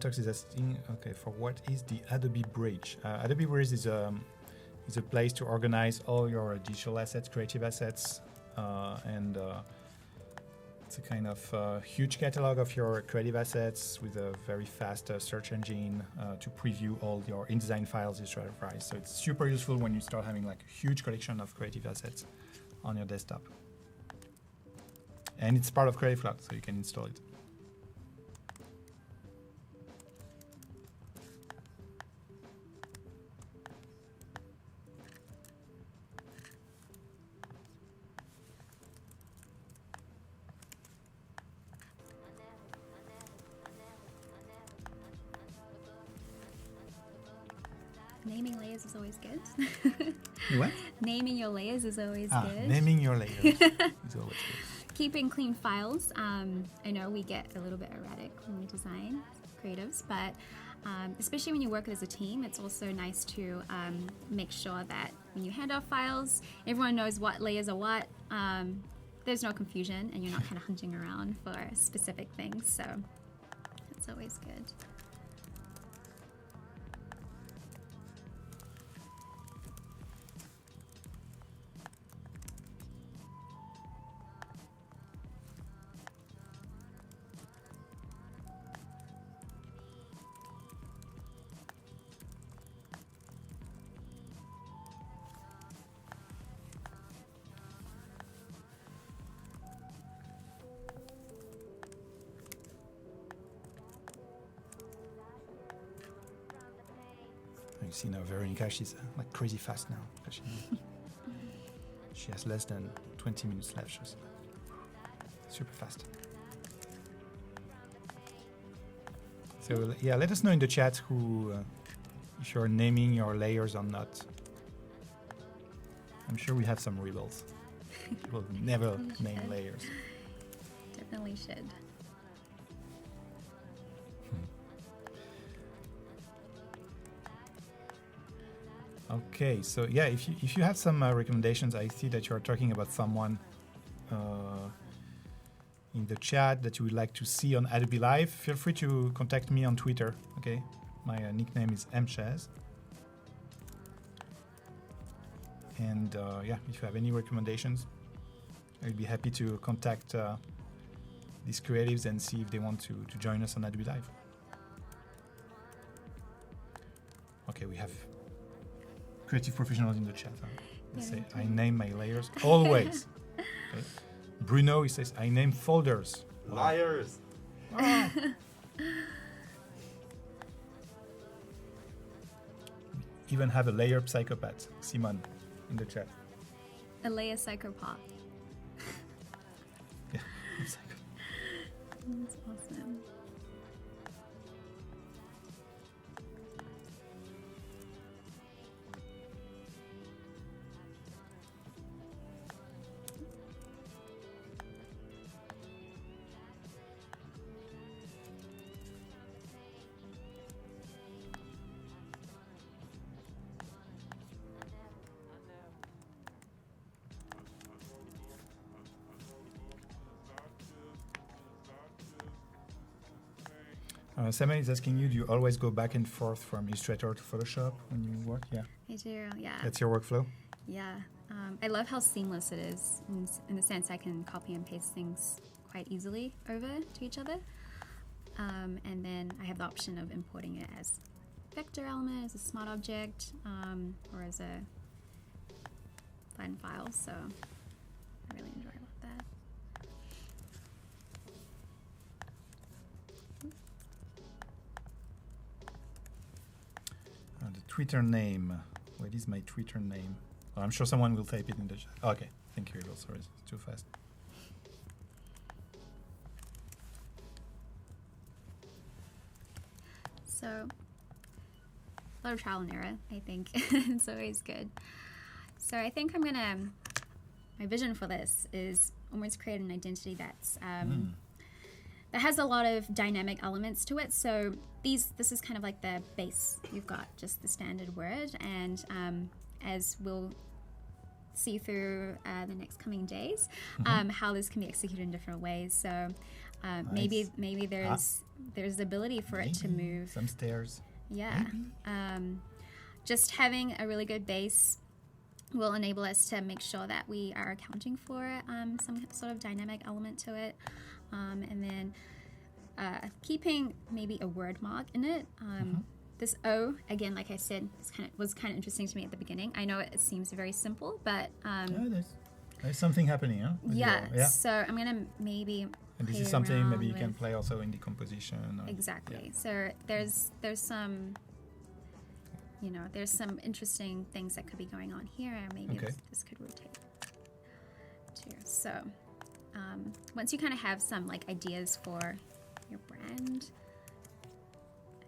Speaker 1: Antox is asking, okay, for what is the Adobe Bridge? Adobe Bridge is a place to organize all your digital assets, creative assets, and it's a kind of huge catalog of your creative assets with a very fast search engine to preview all your InDesign files, Illustrator files. So it's super useful when you start having like a huge collection of creative assets on your desktop. And it's part of Creative Cloud, so you can install it.
Speaker 2: Naming layers is always good.
Speaker 1: What?
Speaker 2: Naming your layers is always good.
Speaker 1: Naming your layers is always good.
Speaker 2: Keeping clean files. I know we get a little bit erratic when we design creatives, but especially when you work as a team, it's also nice to make sure that when you hand off files, everyone knows what layers are what. There's no confusion, and you're not kind of hunting around for specific things. So it's always good.
Speaker 1: You see now Veronica, she's like crazy fast now. She has less than 20 minutes left. She's super fast. So yeah, let us know in the chat who, if you're naming your layers or not. I'm sure we have some rebels. People never name layers.
Speaker 2: Definitely should.
Speaker 1: Okay, so yeah, if you have some recommendations, I see that you are talking about someone in the chat that you would like to see on Adobe Live. Feel free to contact me on Twitter. Okay, my nickname is mchaz. And yeah, if you have any recommendations, I'd be happy to contact these creatives and see if they want to join us on Adobe Live. Okay, we have creative professionals in the chat. They say, I name my layers always. Okay. Bruno, he says, I name folders.
Speaker 4: Liars.
Speaker 1: Oh. Even have a layer psychopath, Simon, in the chat.
Speaker 2: A layer psychopath.
Speaker 1: Yeah,
Speaker 2: That's awesome.
Speaker 1: Samuel is asking you, do you always go back and forth from Illustrator to Photoshop when you work? Yeah.
Speaker 2: I do, yeah.
Speaker 1: That's your workflow?
Speaker 2: Yeah. I love how seamless it is in the sense I can copy and paste things quite easily over to each other. And then I have the option of importing it as vector element, as a smart object, or as a fine file. So I really enjoy that.
Speaker 1: The Twitter name. What is my Twitter name? Oh, I'm sure someone will type it in the chat. Okay, thank you. Sorry, it's too fast.
Speaker 2: So, a lot of trial and error, I think. It's always good. So I think my vision for this is almost create an identity that's that has a lot of dynamic elements to it. So this is kind of like the base. You've got just the standard word, and as we'll see through the next coming days, how this can be executed in different ways. So Maybe there's the ability for it to move.
Speaker 1: Some stairs.
Speaker 2: Yeah. Just having a really good base will enable us to make sure that we are accounting for some sort of dynamic element to it. And then keeping maybe a word mark in it. This O, again, like I said, was kind of interesting to me at the beginning. I know it seems very simple, but...
Speaker 1: there's something happening, huh?
Speaker 2: Yeah, so I'm going to maybe...
Speaker 1: And this is something maybe you can play also in decomposition.
Speaker 2: Exactly.
Speaker 1: Yeah.
Speaker 2: So there's some... there's some interesting things that could be going on here. Maybe this could rotate too. So once you kind of have some ideas for your brand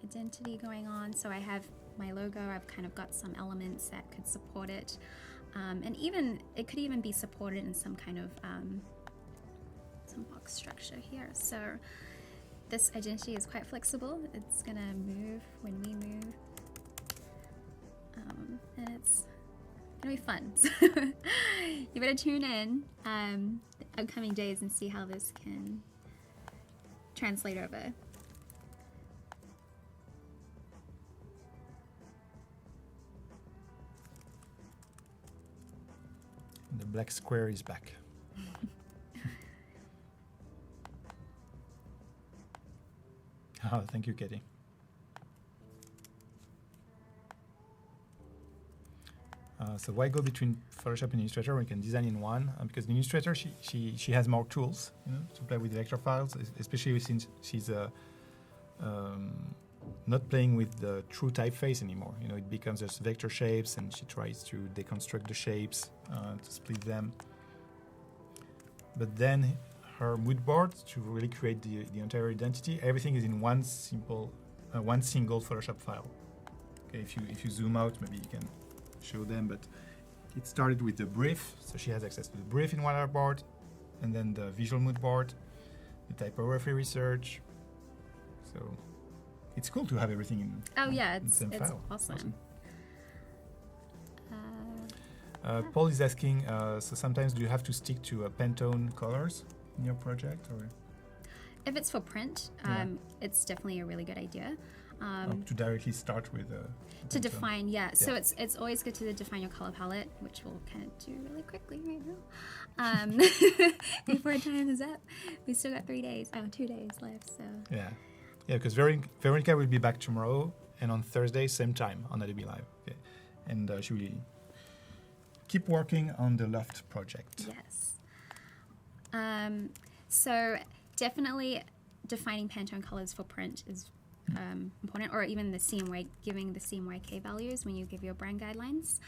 Speaker 2: identity going on, so I have my logo. I've kind of got some elements that could support it, and it could even be supported in some kind of some box structure here. So this identity is quite flexible. It's gonna move when we move. And it's gonna be fun. So you better tune in the upcoming days and see how this can translate over.
Speaker 1: The black square is back. Oh, thank you, Katie. So why go between Photoshop and Illustrator when you can design in one? Because in Illustrator, she has more tools, to play with vector files, especially since she's not playing with the true typeface anymore. It becomes just vector shapes, and she tries to deconstruct the shapes to split them. But then her mood board, to really create the entire identity, everything is in one single Photoshop file. Okay, if you zoom out, maybe you can show them, but it started with the brief, so she has access to the brief in one artboard, and then the visual mood board, the typography research. So it's cool to have everything in the same file.
Speaker 2: Awesome.
Speaker 1: Paul is asking, so sometimes do you have to stick to Pantone colors in your project, or
Speaker 2: if it's for print, it's definitely a really good idea.
Speaker 1: To directly start with
Speaker 2: to define, so it's always good to define your color palette, which we'll kind of do really quickly right now. Before time is up, we still got 2 days left. So
Speaker 1: because Veronica will be back tomorrow, and on Thursday same time on Adobe Live. Okay, and she will keep working on the Loft project.
Speaker 2: Yes. So definitely defining Pantone colors for print is important, or even the CMYK, giving the CMYK values when you give your brand guidelines.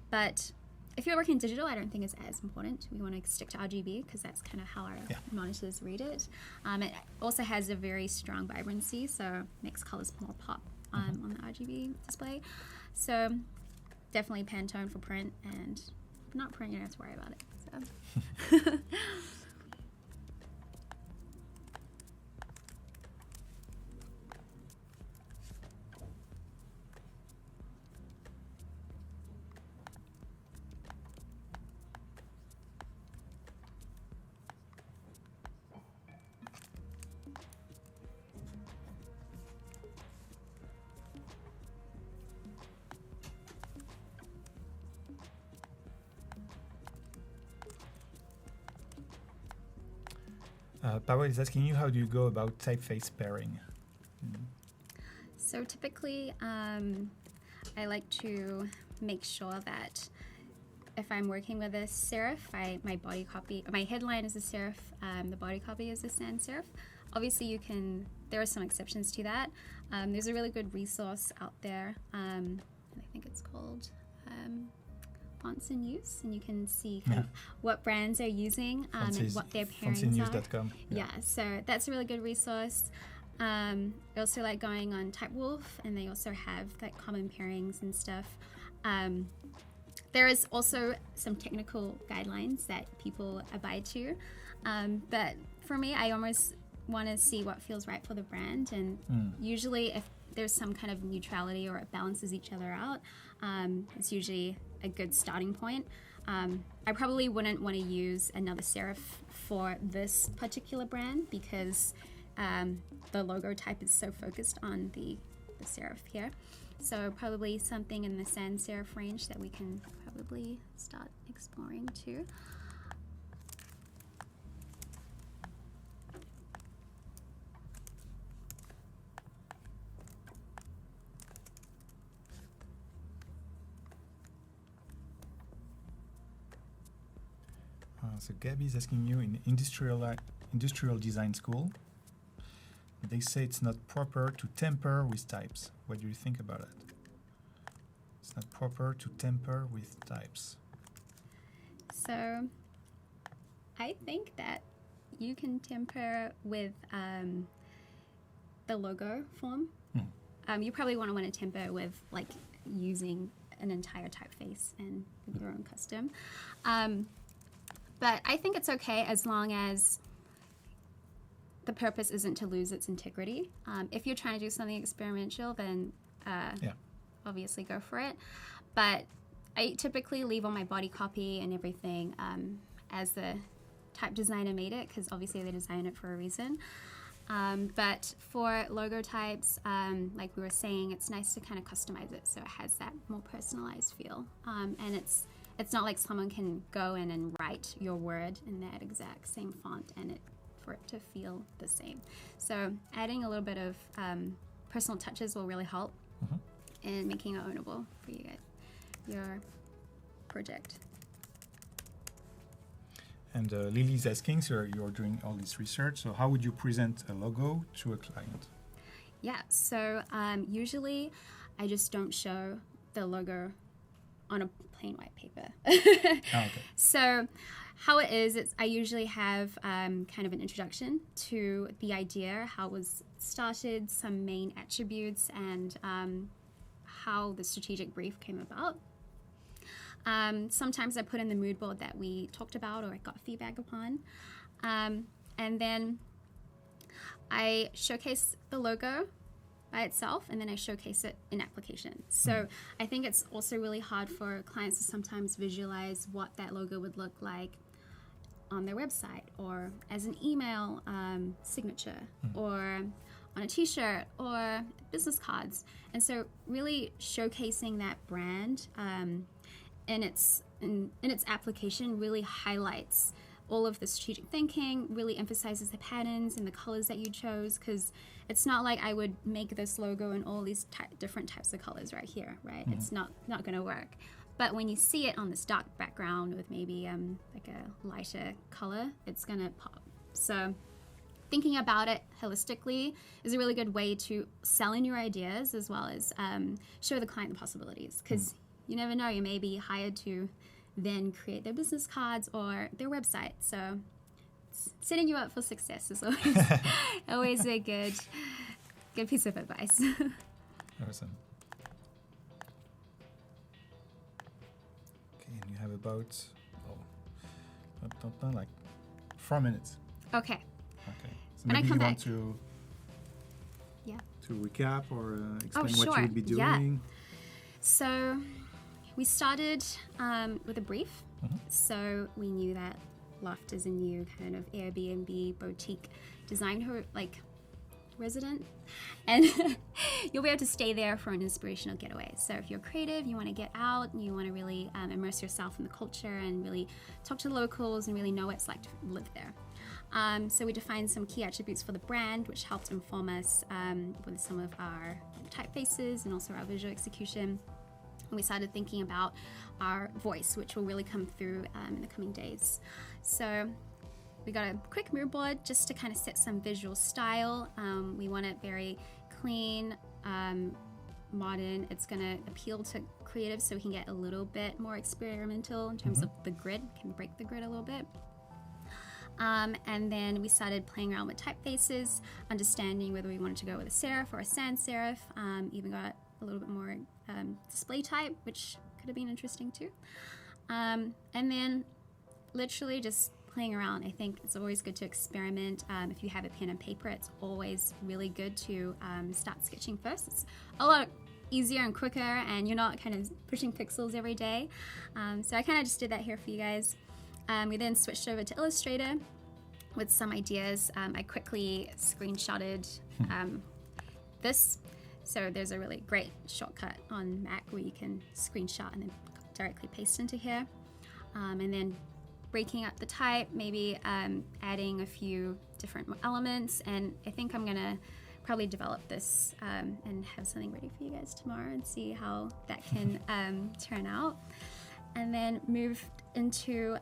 Speaker 2: But if you're working digital, I don't think it's as important. We want to stick to RGB because that's kind of how our monitors read it. It also has a very strong vibrancy, so makes colors more pop on the RGB display. So definitely Pantone for print, and not print, you don't have to worry about it. So.
Speaker 1: Pavel is asking you, how do you go about typeface pairing?
Speaker 2: So typically, I like to make sure that if I'm working with a serif, my body copy, my headline is a serif, the body copy is a sans serif. Obviously, there are some exceptions to that. There's a really good resource out there, and I think it's called Fonts in Use, and you can see kind of what brands are using and what their pairings are.
Speaker 1: Fontsinuse.com.
Speaker 2: Yeah, so that's a really good resource. I also like going on Typewolf, and they also have common pairings and stuff. There is also some technical guidelines that people abide to, but for me, I almost want to see what feels right for the brand, and usually if there's some kind of neutrality or it balances each other out, it's usually a good starting point. I probably wouldn't want to use another serif for this particular brand because the logo type is so focused on the serif here. So probably something in the sans serif range that we can probably start exploring too.
Speaker 1: So Gabby is asking you, in industrial design school, they say it's not proper to temper with types. What do you think about it? It's not proper to temper with types.
Speaker 2: So I think that you can temper with the logo form. You probably want to temper with like using an entire typeface and your own custom. But I think it's okay as long as the purpose isn't to lose its integrity. If you're trying to do something experimental, then obviously go for it. But I typically leave on my body copy and everything as the type designer made it, because obviously they designed it for a reason. But for logo types, like we were saying, it's nice to kind of customize it so it has that more personalized feel. And it's not like someone can go in and write your word in that exact same font and for it to feel the same. So adding a little bit of personal touches will really help in making it ownable for you guys, your project.
Speaker 1: And Lily's asking, so you're doing all this research, so how would you present a logo to a client?
Speaker 2: Yeah, so usually I just don't show the logo on a plain white paper.
Speaker 1: Okay.
Speaker 2: So how it is, I usually have kind of an introduction to the idea, how it was started, some main attributes, and how the strategic brief came about. Sometimes I put in the mood board that we talked about or I got feedback upon. And then I showcase the logo by itself, and then I showcase it in application. So I think it's also really hard for clients to sometimes visualize what that logo would look like on their website or as an email signature or on a t-shirt or business cards. And so really showcasing that brand in its application really highlights all of the strategic thinking, really emphasizes the patterns and the colors that you chose, because it's not like I would make this logo in all these different types of colors right here, right? It's not going to work. But when you see it on this dark background with maybe like a lighter color, it's going to pop. So thinking about it holistically is a really good way to sell in your ideas as well as show the client the possibilities, because you never know, you may be hired to then create their business cards or their website. So setting you up for success is always a good piece of advice.
Speaker 1: Awesome. Okay, and you have about like 4 minutes.
Speaker 2: Okay.
Speaker 1: Okay. So
Speaker 2: When I
Speaker 1: maybe
Speaker 2: come
Speaker 1: you want
Speaker 2: back.
Speaker 3: To recap or explain what
Speaker 2: sure.
Speaker 3: you would be doing.
Speaker 2: So we started with a brief. So we knew that Loft is a new kind of Airbnb boutique design resident, and you'll be able to stay there for an inspirational getaway. So if you're creative, you want to get out, you want to really immerse yourself in the culture and really talk to the locals and really know what it's like to live there. So we defined some key attributes for the brand, which helped inform us with some of our typefaces and also our visual execution. And we started thinking about our voice, which will really come through in the coming days. So we got a quick mood board just to kind of set some visual style. We want it very clean, modern. It's going to appeal to creatives so we can get a little bit more experimental in terms of the grid, can break the grid a little bit. And then we started playing around with typefaces, understanding whether we wanted to go with a serif or a sans serif. Even got a little bit more display type, which could have been interesting too. And then literally just playing around. I think it's always good to experiment. If you have a pen and paper, it's always really good to start sketching first. It's a lot easier and quicker, and you're not kind of pushing pixels every day. So I kind of just did that here for you guys. We then switched over to Illustrator with some ideas. I quickly screenshotted this. So there's a really great shortcut on Mac where you can screenshot and then directly paste into here. And then breaking up the type, maybe adding a few different elements. And I think I'm gonna probably develop this and have something ready for you guys tomorrow and see how that can turn out. And then move into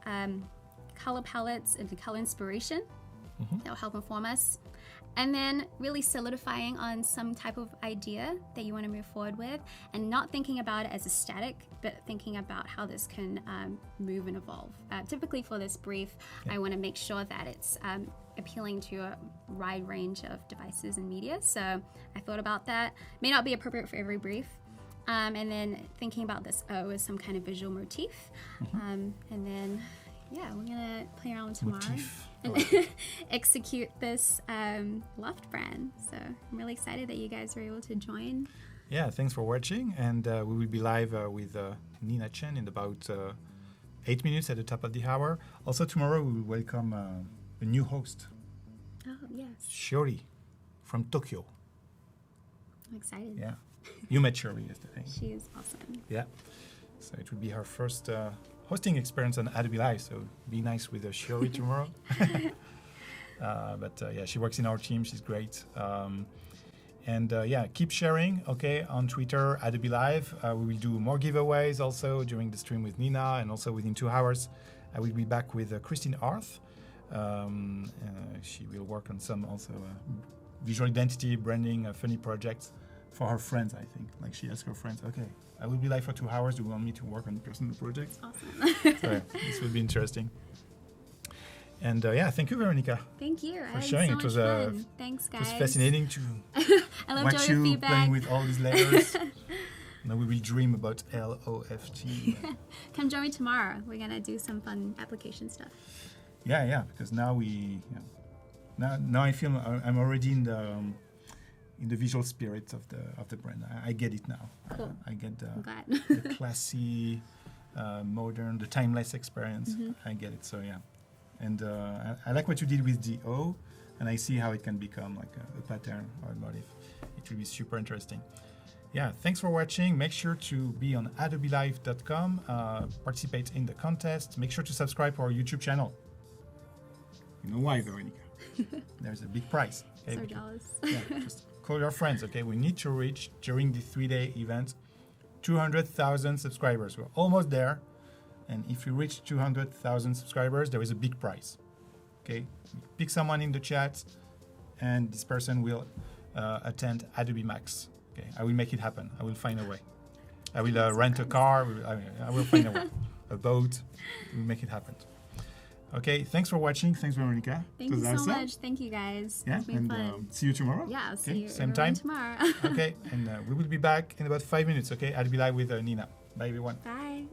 Speaker 2: color palettes and the color inspiration. That will help inform us. And then really solidifying on some type of idea that you want to move forward with, and not thinking about it as a static, but thinking about how this can move and evolve. Typically for this brief, I want to make sure that it's appealing to a wide range of devices and media. So I thought about that. May not be appropriate for every brief. And then thinking about this O as some kind of visual motif. And then, yeah, we're gonna play around tomorrow and execute this loft brand. So I'm really excited that you guys were able to join.
Speaker 1: Yeah, thanks for watching, and we will be live with Nina Chen in about 8 minutes at the top of the hour. Also tomorrow we will welcome a new host.
Speaker 2: Oh, yes.
Speaker 1: Shiori from Tokyo.
Speaker 2: I'm excited.
Speaker 1: Yeah. You met Shiori yesterday.
Speaker 2: She is awesome.
Speaker 1: Yeah. So it will be her first hosting experience on Adobe Live, so be nice with Shiori tomorrow. But yeah, she works in our team. She's great. And yeah, keep sharing, okay, on Twitter, Adobe Live. We will do more giveaways also during the stream with Nina, and also within 2 hours, I will be back with Christine Arth. She will work on some also visual identity, branding, funny projects for her friends, I think. Like she asked her friends, okay, I will be live for 2 hours. Do you want me to work on personal projects?
Speaker 2: Awesome.
Speaker 1: So yeah, this will be interesting. And yeah, thank you, Veronica.
Speaker 2: Thank you.
Speaker 1: For sharing.
Speaker 2: So much fun. Thanks, guys.
Speaker 1: It was fascinating to
Speaker 2: I loved
Speaker 1: watch
Speaker 2: all your
Speaker 1: you
Speaker 2: feedback.
Speaker 1: playing with all these layers. Now we will dream about LOFT.
Speaker 2: Come join me tomorrow. We're gonna do some fun application stuff.
Speaker 1: Yeah, because now now I feel I'm already in the visual spirit of the brand. I get it now.
Speaker 2: Cool.
Speaker 1: I get
Speaker 2: I'm glad.
Speaker 1: the classy, modern, the timeless experience. I get it. So yeah, and I like what you did with the O, and I see how it can become like a pattern or a motif. It will be super interesting. Yeah, thanks for watching. Make sure to be on adobelive.com, participate in the contest. Make sure to subscribe to our YouTube channel. You know why, Veronica? There's a big prize. Okay?
Speaker 2: So jealous.
Speaker 1: Yeah, just call your friends, okay? We need to reach, during the 3-day event, 200,000 subscribers. We're almost there. And if we reach 200,000 subscribers, there is a big prize. Okay? Pick someone in the chat, and this person will attend Adobe Max. Okay? I will make it happen. I will find a way. I will rent a car. I will find a way. A boat. We'll make it happen. Okay, thanks for watching. Thanks, Veronica.
Speaker 2: Thank you so much. Thank you, guys.
Speaker 1: Yeah,
Speaker 2: It's been fun.
Speaker 1: See you tomorrow.
Speaker 2: Yeah, I'll see you
Speaker 1: same time
Speaker 2: tomorrow.
Speaker 1: Okay, and we will be back in about 5 minutes. Okay, I'll be live with Nina. Bye, everyone.
Speaker 2: Bye.